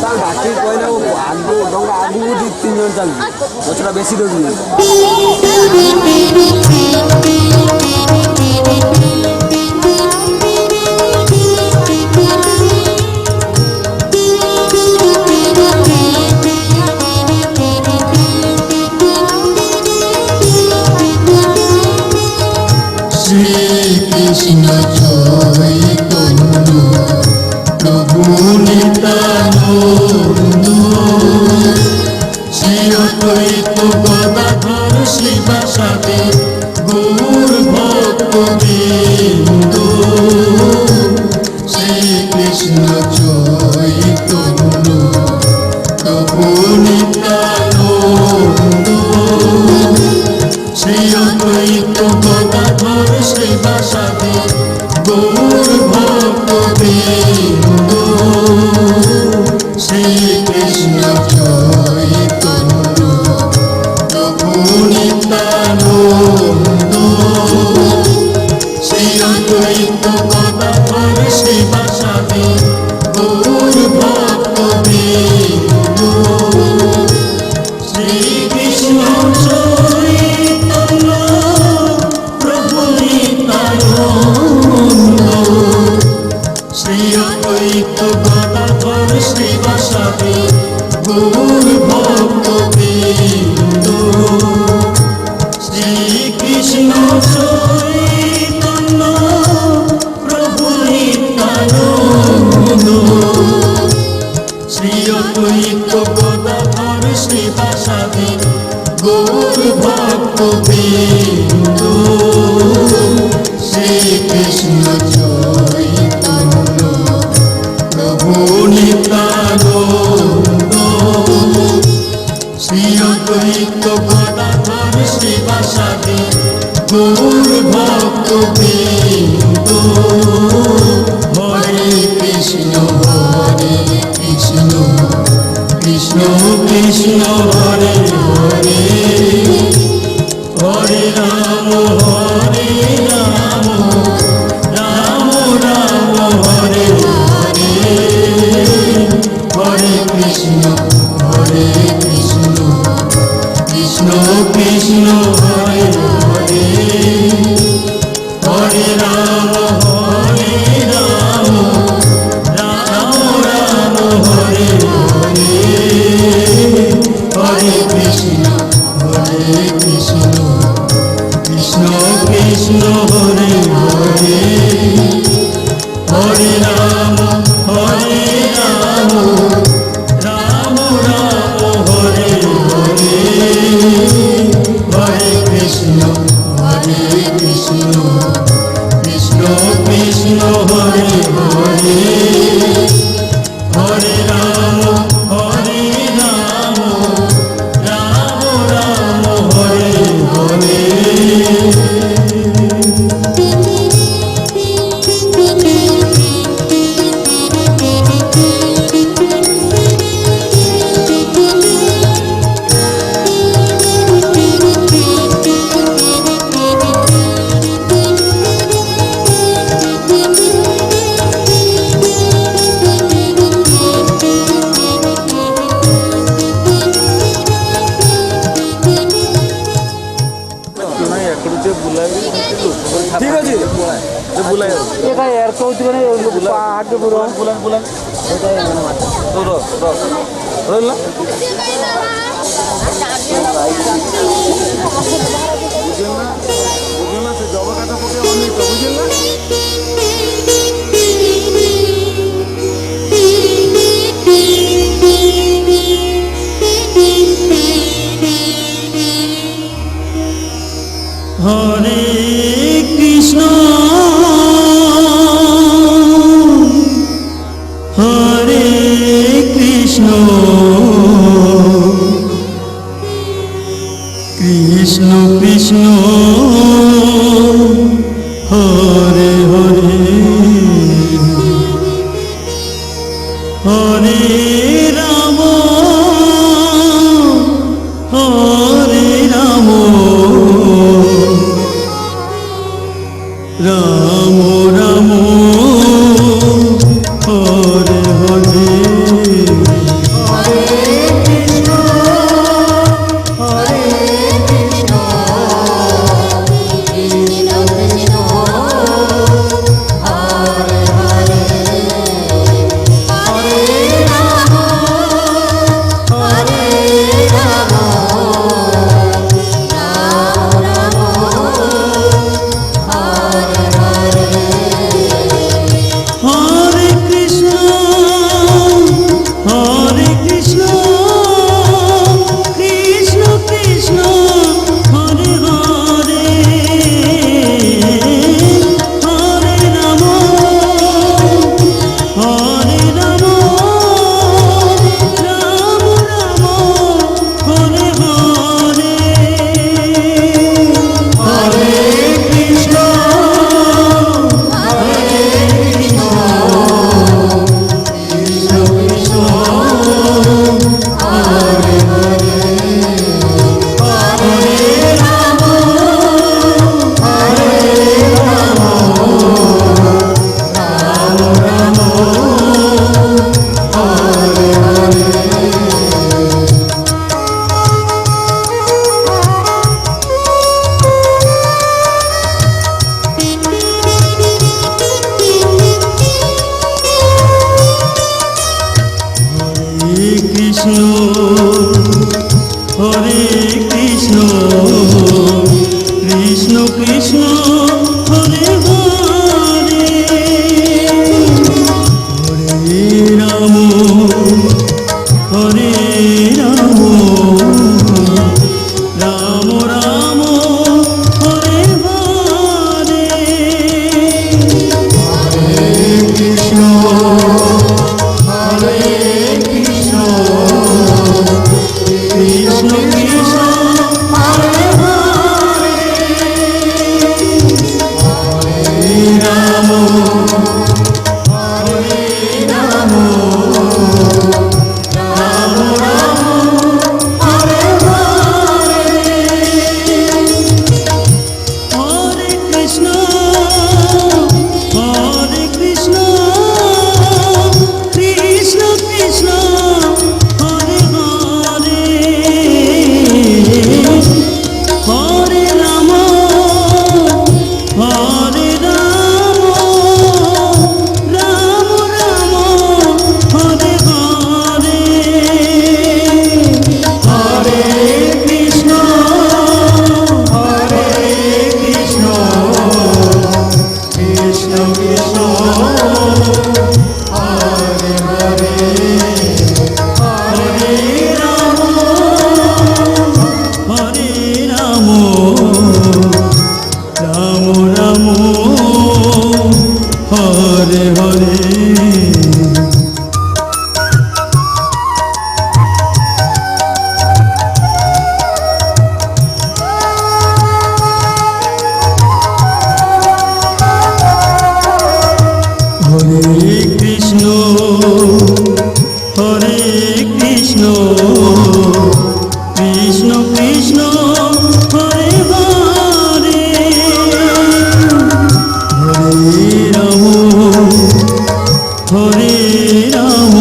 ତାଙ୍କ ଡାକି କହିଲେ ଆଗକୁ ଡଙ୍ଗା ଆଗକୁ ଦୁଇ ତିନି ଜଣ ଚାଲିଛି ଗଛଟା ବେଶୀ ଦେଉଛି। শ্রীকৃষ্ণ চৈতন্য প্রভু নিত্যানন্দ শ্রী অদ্বৈত গদাধর শিবাসাদি গৌর ভক্তবৃন্দ শ্রীকৃষ্ণ চৈতন্য প্রভু নিত্যানন্দ শ্রী অদ্বৈত গদাধর শিবাসাদি গৌর ভক্তবৃন্দ শ্রীকৃষ্ণ চৈতন্য প্রভু নিত্যানন্দ শ্রী অদ্বৈত গদাধর শিবাসাদি গৌর ভক্তবৃন্দ শ্রীকৃষ্ণ চৈতন্য প্রভু নিত্যানন্দ শ্রী অদ্বৈত গদাধর শিবাসাদি গৌর ভক্তবৃন্দ শ্রীকৃষ্ণ চৈতন্য প্রভু নিত্যানন্দ শ্রী অদ্বৈত গদাধর শিবাসাদি গৌর ভক্তবৃন্দ শ্রীকৃষ্ণ চৈতন্য প্রভু নিত্যানন্দ শ্রী অদ্বৈত গদাধর শিবাসাদি গৌর ভক্তবৃন্দ হরে কৃষ্ণ কৃষ্ণ কৃষ্ণ হরে হরে হরে রাম রাম রাম হরে হরে হরে কৃষ্ণ কৃষ্ণ কৃষ্ণ হরে হরে হরে রাম রাম রাম হরে হরে হরে কৃষ্ণ কৃষ্ণ কৃষ্ণ হরে হরে হরে রাম রাম রাম হরে হরে হরে কৃষ্ণ কৃষ্ণ কৃষ্ণ হরে হরে হরে রাম রাম রাম হরে হরে ଠିକ ଅଛି ବୁଲାଇ ଏଇଟା ଏୟାର କହୁଛି ମାନେ ଆଗେ ବୁଲାନ ରହିଲା ବୁଝିଲା ସେ ଜବ କାଠ ପକେଇ ଅନେକ ବୁଝିଲା হরে কৃষ্ণ হরে কৃষ্ণ কৃষ্ণ কৃষ্ণ হরে হরে হরে রাম হরে রাম রাম রাম হরে হরে কৃষ্ণ হরে কৃষ্ণ কৃষ্ণ কৃষ্ণ হরে হরে হরে রাম হরে রাম রাম রাম হরে হরে হরে কৃষ্ণ হরে কৃষ্ণ কৃষ্ণ কৃষ্ণ হরে হরে হরে রাম হরে রাম রাম রাম হরে হরে হরে কৃষ্ণ কৃষ্ণ কৃষ্ণ হরে হরে হরে রাম হরে Ram Ram Ram Hare Hare Hare Krishna Krishna Krishna Hare Hare Hare Ram Ram Ram Hare Hare Hare Krishna Krishna Krishna Hare Hare Hare Ram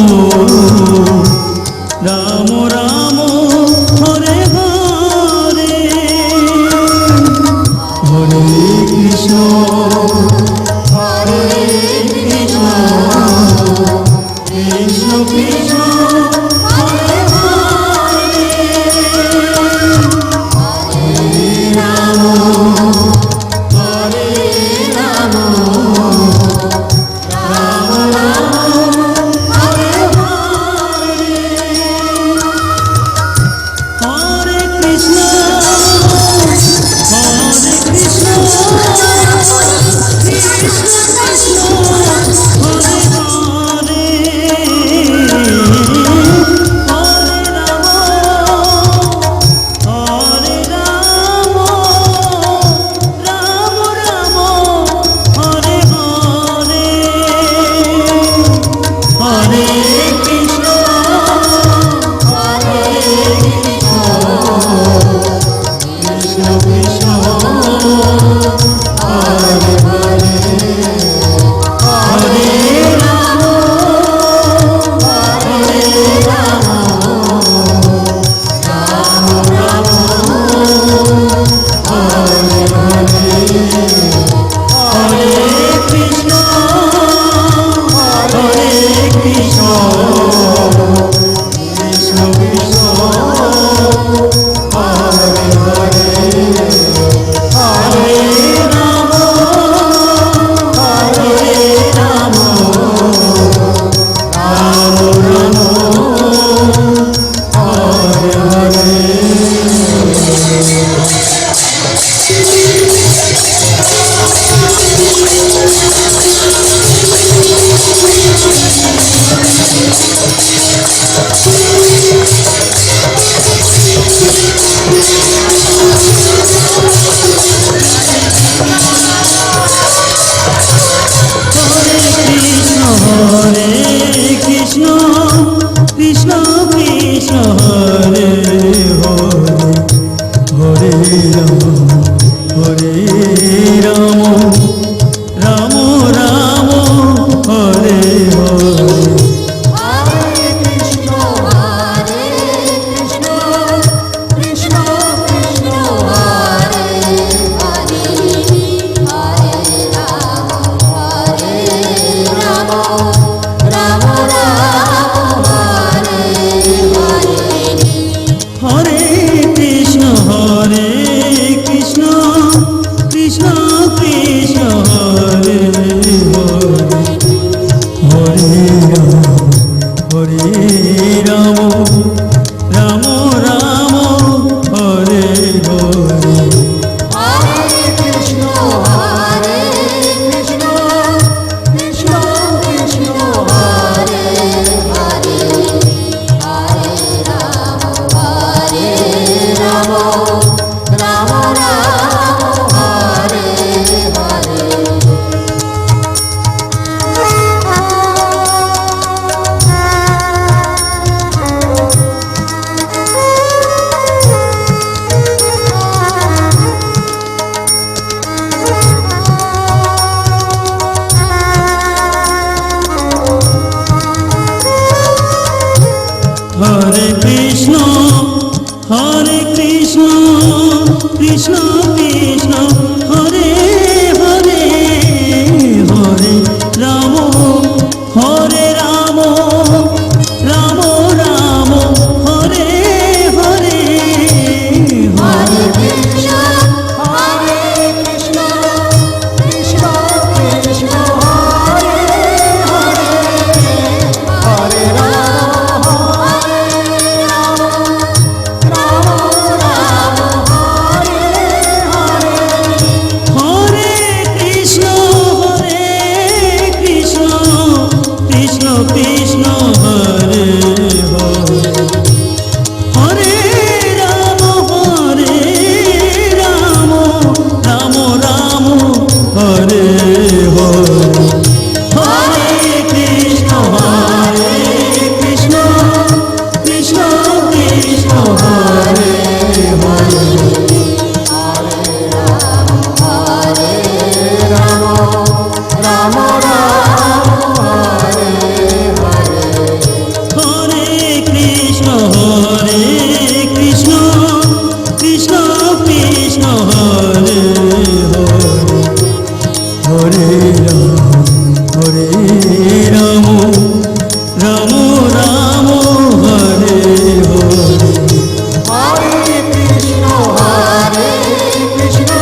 Ram Ram Hare Hare Hare Krishna Krishna Krishna Hare Hare Hare Ram Ram Ram Hare Hare Hare Krishna Krishna Krishna Hare Hare Hare Ram Ram Ram Hare Hare Hare Krishna Krishna Krishna Hare Hare Hare Ram Ram Ram Hare Hare Hare Krishna Krishna Krishna Hare Hare Hare Ram Ram Ram Hare Hare Hare Krishna Krishna Krishna Hare Hare Hare Ram Ram Ram Hare Hare Hare Krishna Krishna Krishna Hare Hare Hare Ram Ram Ram Hare Hare Hare Ram Ram Ram Hare Hare Hare Krishna, Hare Krishna, Krishna Krishna, Hare Hare, Hare Rama, Rama Rama, Hare Hare. হরে Krishna Krishna Krishna Hare Hare Hare Ram Ram Ram Ram Hare Hare Hare Krishna, Hare Krishna, Krishna Krishna, Hare Hare, Hare Rama, Rama Rama, Hare Hare. হরে Krishna Krishna Krishna Hare Hare Hare Ram Ram Ram Hare Hare Hare Krishna Krishna Krishna Hare Hare Hare Krishna Krishna Krishna Hare Hare Hare Ram Ram Ram Hare Hare Hare Krishna, Hare Krishna,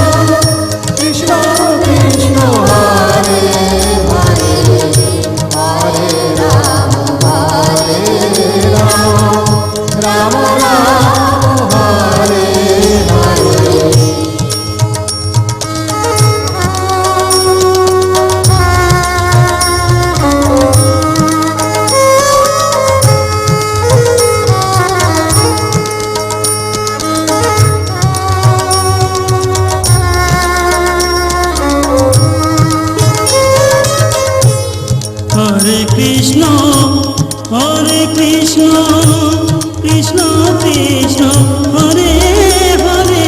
Krishna Krishna, Hare Hare, Hare Rama, Rama Rama, Hare Hare. হরে Krishna Krishna Krishna Hare Hare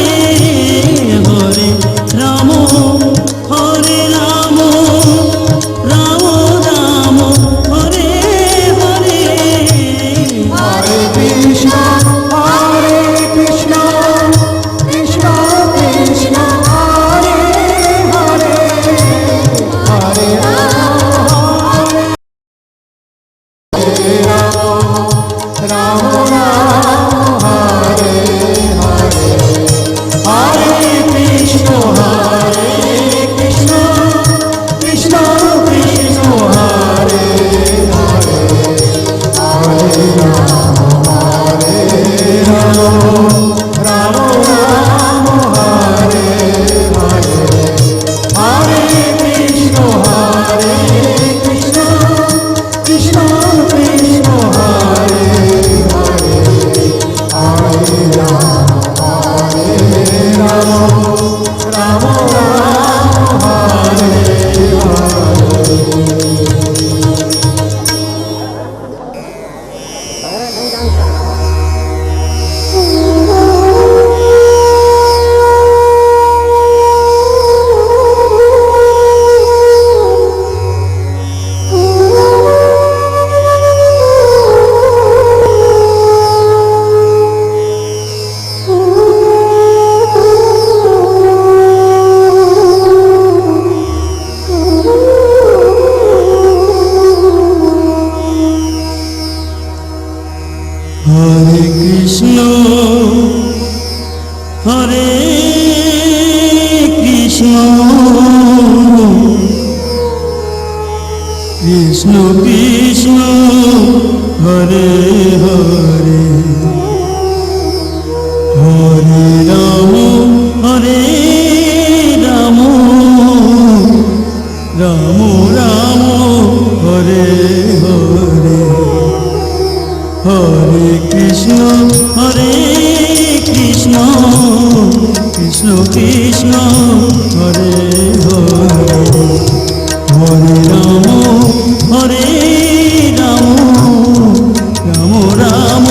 Hare Ram Ram Ram Ram Hare Hare Hare Krishna, Hare Krishna, Krishna Krishna, Hare Hare, Hare Rama, Rama Hare Hare. Hare Krishna, Hare Krishna, Krishna Krishna, Hare Hare, Hare Rama, Rama Rama, Hare Hare. Hare Krishna, Hare Krishna, Krishna Krishna, Hare Hare, Hare Rama, Rama Rama, Hare হরে কৃষ্ণ হরে কৃষ্ণ কৃষ্ণ কৃষ্ণ হরে হরে কৃষ্ণ কৃষ্ণ কৃষ্ণ হরে হরে হরে রাম রাম রাম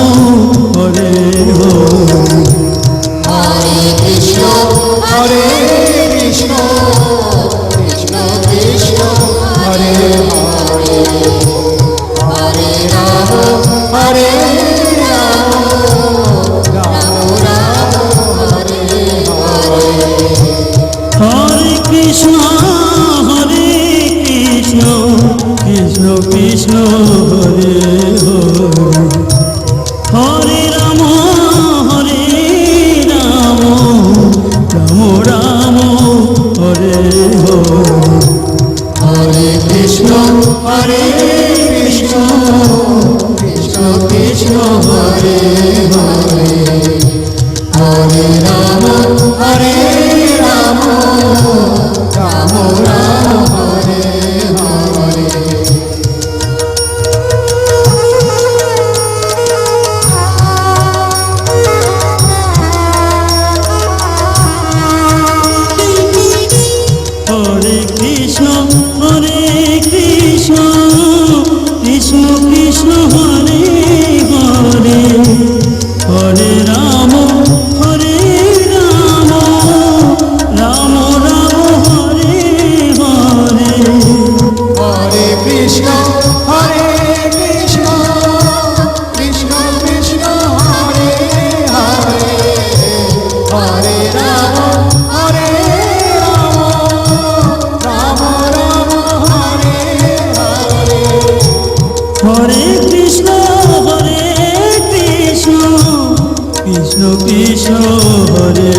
হরে হরে হরে কৃষ্ণ কৃষ্ণ কৃষ্ণ হরে হরে হরে রাম রাম রাম হরে হরে হরে কৃষ্ণ কৃষ্ণ কৃষ্ণ হরে হরে হরে রাম রাম হরে হরে হরে কৃষ্ণ কৃষ্ণ কৃষ্ণ হরে হরে হরে রাম রাম রাম হরে হরে হরে কৃষ্ণ কৃষ্ণ কৃষ্ণ হরে হরে হরে রাম রাম রাম হরে হরে হরে কৃষ্ণ কৃষ্ণ কৃষ্ণ হরে হরে হরে রাম রাম হরে হরে হরে কৃষ্ণ কৃষ্ণ হরে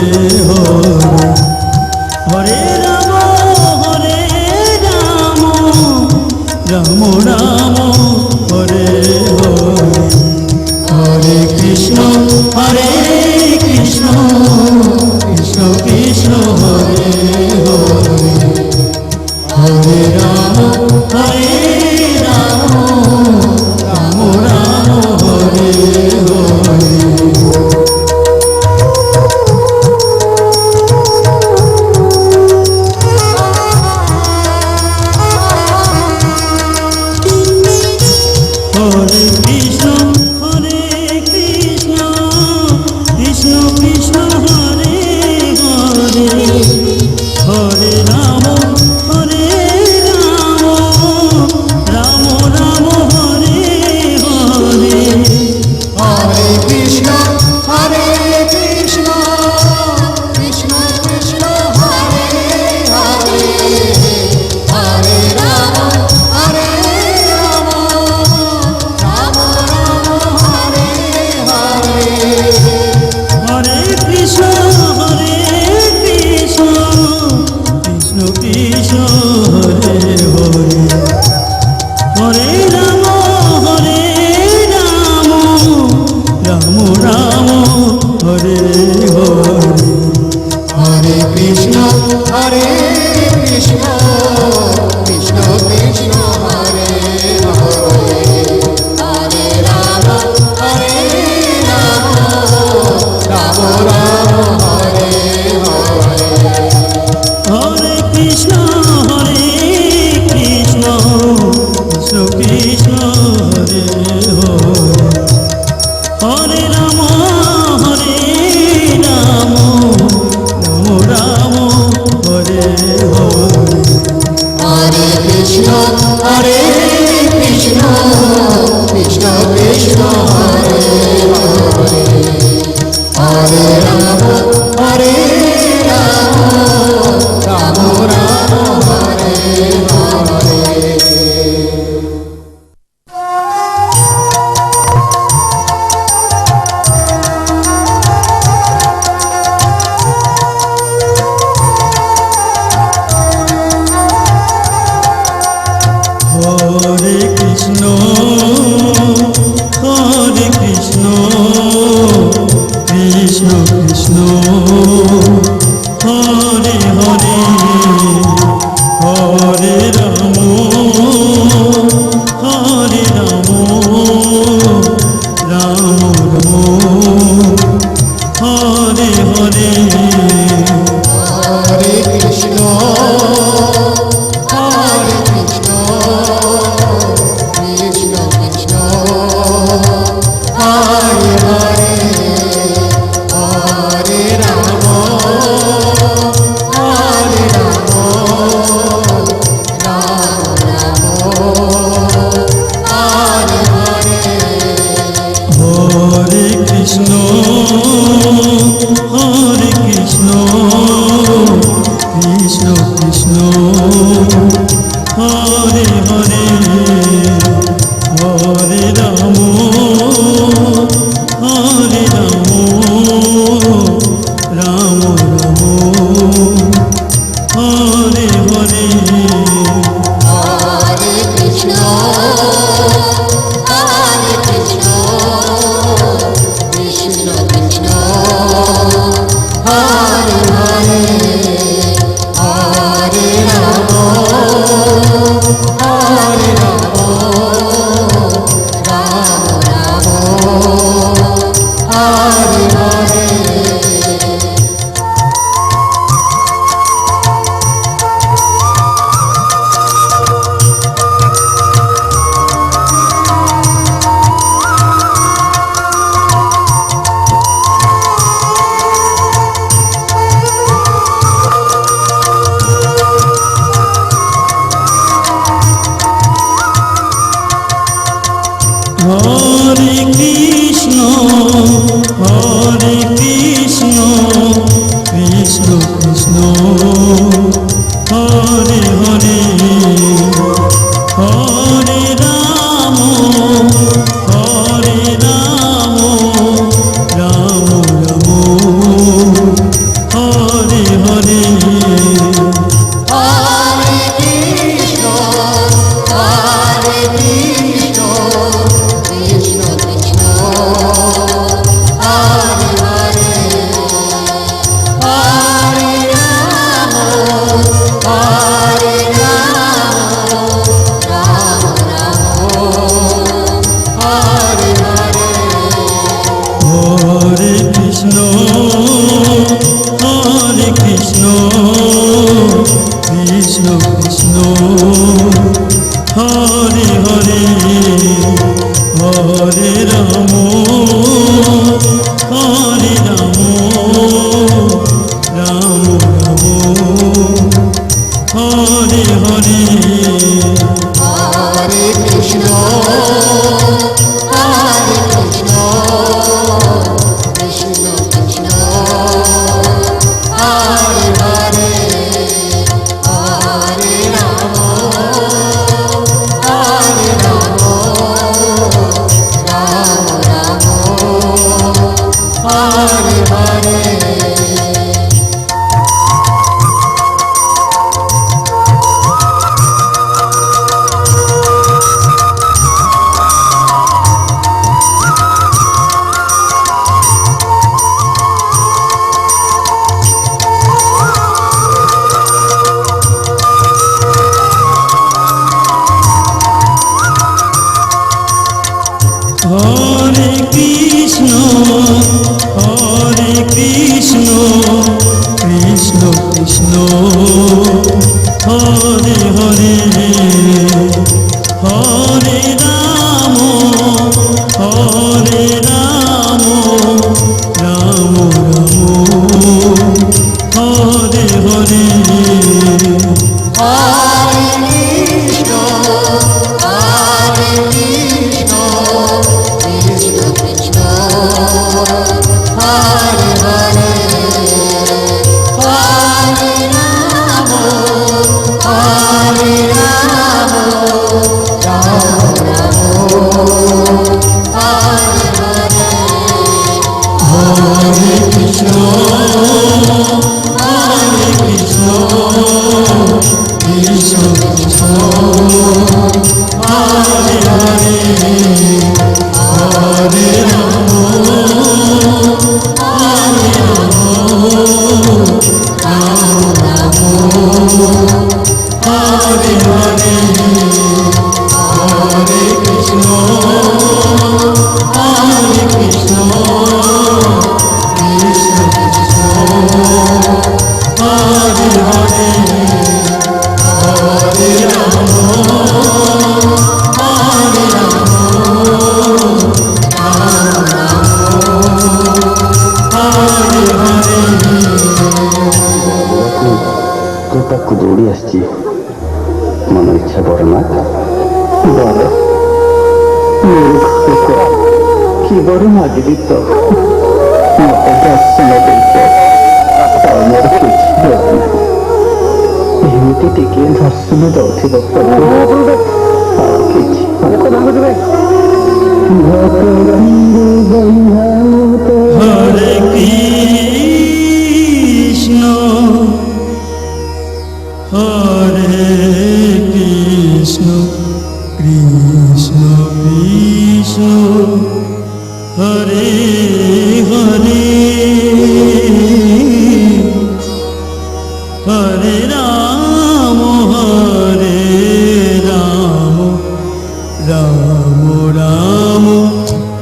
হরে হরে রাম রাম রাম হরে হরে হরে কৃষ্ণ কৃষ্ণ কৃষ্ণ হরে হরে হরে রাম রাম রাম হরে হরে হরে কৃষ্ণ কৃষ্ণ কৃষ্ণ হরে হরে হরে রাম রাম রাম হরে হরে হরে কৃষ্ণ কৃষ্ণ কৃষ্ণ হরে হরে হরে রাম রাম রাম কৃষ্ণ হরে কৃষ্ণ কৃষ্ণ কৃষ্ণ হরে হরে হরে রাম হরে Ram Ram Ram Hare Hare Hare Krishna, Hare Krishna, Krishna Krishna, Hare Hare, Hare Rama, Hare Rama, Rama Rama, Hare Hare. হরে Krishna Krishna Krishna Hare Hare Hare Ram Ram Ram Hare Hare Hare Krishna, Hare Krishna, Krishna Krishna, Hare Hare, Hare Rama, Hare Rama, Rama Rama, Hare Hare. হরে Krishna Krishna Krishna Hare Hare Hare Ram Ram Ram Hare Hare Hare Krishna, Hare Krishna, Krishna Krishna, Hare Hare, Hare Rama, Hare Rama, Rama Rama, Hare Hare. হরে Krishna Krishna Krishna Hare Hare Hare Ram Ram Ram Hare Hare Hare Krishna, Hare Krishna, Krishna Krishna, Hare Hare, Hare Rama, Hare Rama, Rama Rama, Hare Hare. হরে কৃষ্ণ কৃষ্ণ কৃষ্ণ হরে হরে হরে রাম রাম হরে হরে হরে কৃষ্ণ কৃষ্ণ কৃষ্ণ ବଡ଼ ମାଗିଲି ତ ମୋତେ ଦର୍ଶନ ଦେଇଛ, ଆଉ ମୋର କିଛି ଦରକାର ନାହିଁ। ଏମିତି ଟିକେ ଦର୍ଶନ ଦଉଥିବ ପ୍ରଭୁ, ଆଉ କିଛି হরে কৃষ্ণ হরে কৃষ্ণ কৃষ্ণ কৃষ্ণ হরে হরে হরে রাম রাম রাম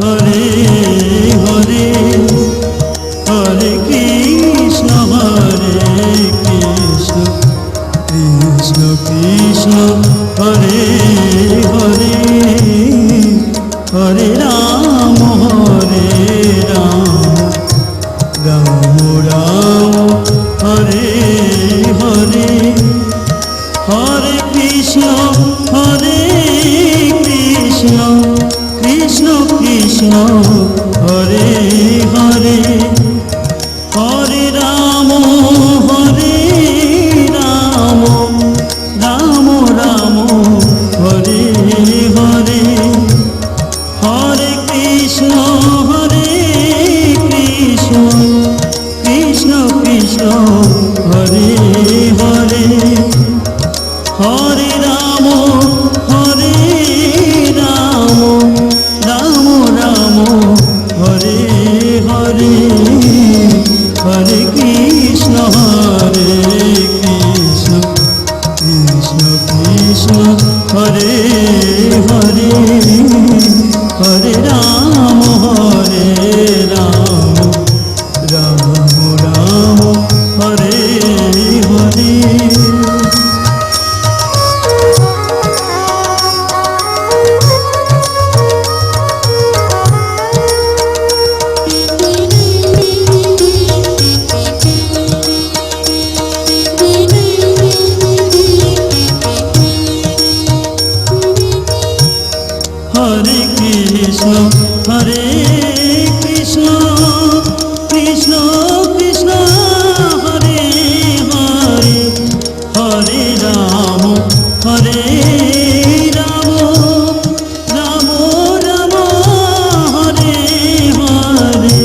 হরে হরে হরে কৃষ্ণ কৃষ্ণ কৃষ্ণ হরে হরে হরে রাম রাম রাম হরে হরে হরে কৃষ্ণ কৃষ্ণ কৃষ্ণ হরে হরে হরে রাম রাম রাম হরে হরে হরে কৃষ্ণ কৃষ্ণ কৃষ্ণ হরে হরে হরে রাম রাম রাম হরে হরে হরে কৃষ্ণ কৃষ্ণ কৃষ্ণ হরে হরে হরে রাম রাম রাম হরে হরে হরে কৃষ্ণ কৃষ্ণ কৃষ্ণ হরে হরে হরে রাম রাম রাম হরে হরে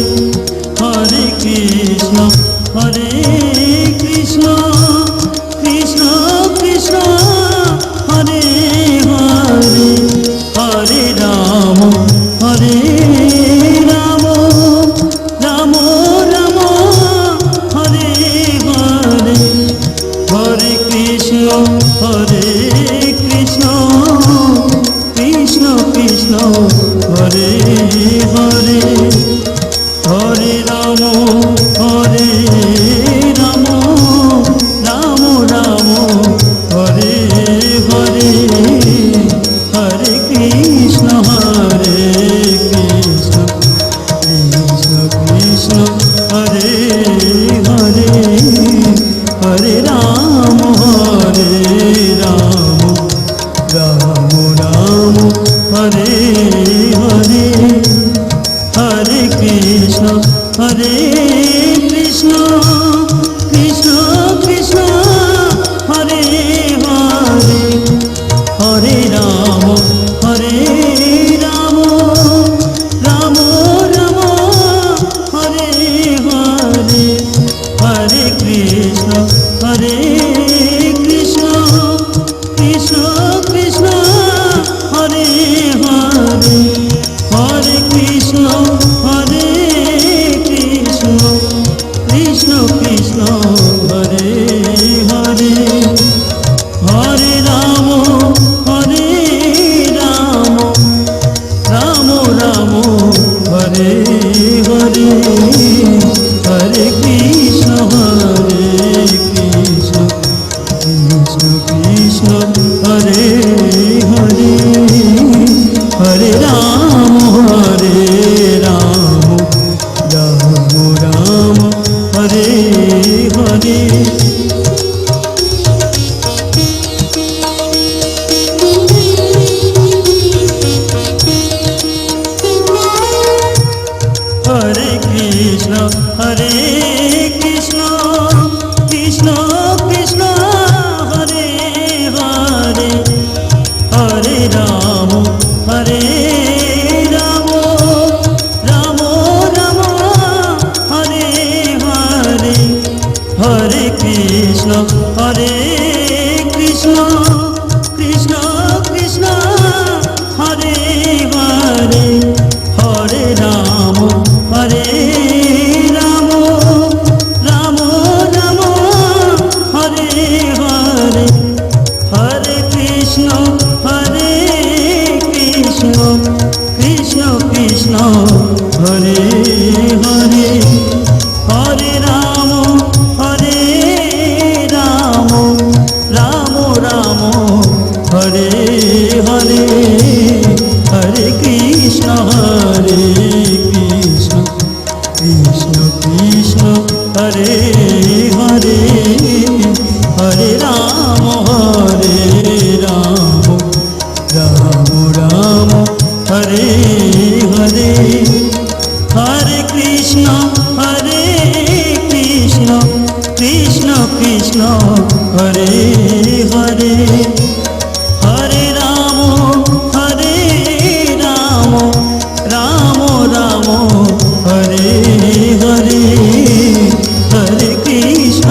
হরে কৃষ্ণ কৃষ্ণ কৃষ্ণ হরে হরে হরে রাম রাম রাম হরে হরে হরে কৃষ্ণ কৃষ্ণ কৃষ্ণ হরে হরে হরে রাম রাম রাম হরে হরে হরে কৃষ্ণ কৃষ্ণ হরে হরে হরে রাম রাম রাম হরে হরে হরে কৃষ্ণ কৃষ্ণ কৃষ্ণ হরে হরে হরে রাম রাম রাম হরে হরে হরে কৃষ্ণ কৃষ্ণ কৃষ্ণ হরে হরে হরে কৃষ্ণ কৃষ্ণ কৃষ্ণ হরে হরে হরে রাম রাম রাম হরে হরে হরে কৃষ্ণ কৃষ্ণ হরে হরে হরে রাম হরে কৃষ্ণ কৃষ্ণ কৃষ্ণ হরে হরে হরে রাম হরে রাম রাম রাম হরে হরে হরে কৃষ্ণ কৃষ্ণ কৃষ্ণ কৃষ্ণ হরে হরে হরে রাম রাম রাম রাম হরে হরে হরে কৃষ্ণ কৃষ্ণ কৃষ্ণ হরে হরে হরে রাম রাম রাম হরে হরে হরে কৃষ্ণ কৃষ্ণ কৃষ্ণ হরে হরে হরে রাম রাম রাম হরে হরে হরে কৃষ্ণ কৃষ্ণ কৃষ্ণ হরে হরে হরে রাম রাম রাম হরে হরে হরে কৃষ্ণ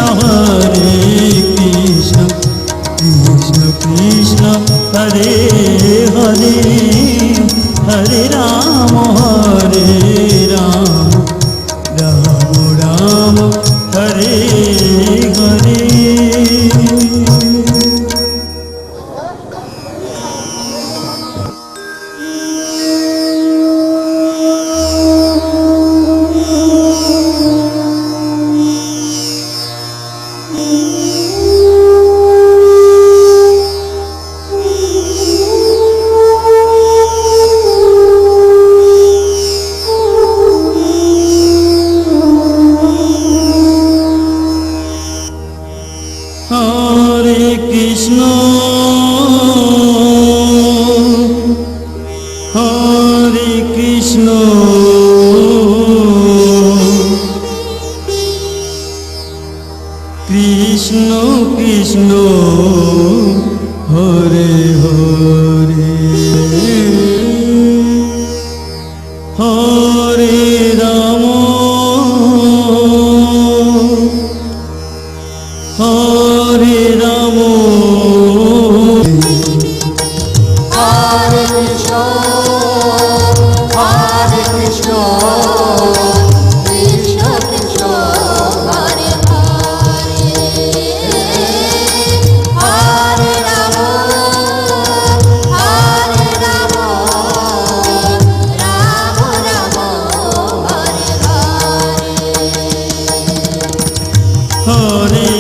কৃষ্ণ কৃষ্ণ হরে হরে হরে রাম রাম রাম হরে হরে হরে কৃষ্ণ কৃষ্ণ কৃষ্ণ হরে হরে হরে রাম হরে Ram Hare Krishna, Krishna Krishna, Hare Hare, Hare Rama, Rama Rama, Hare Hare. হরে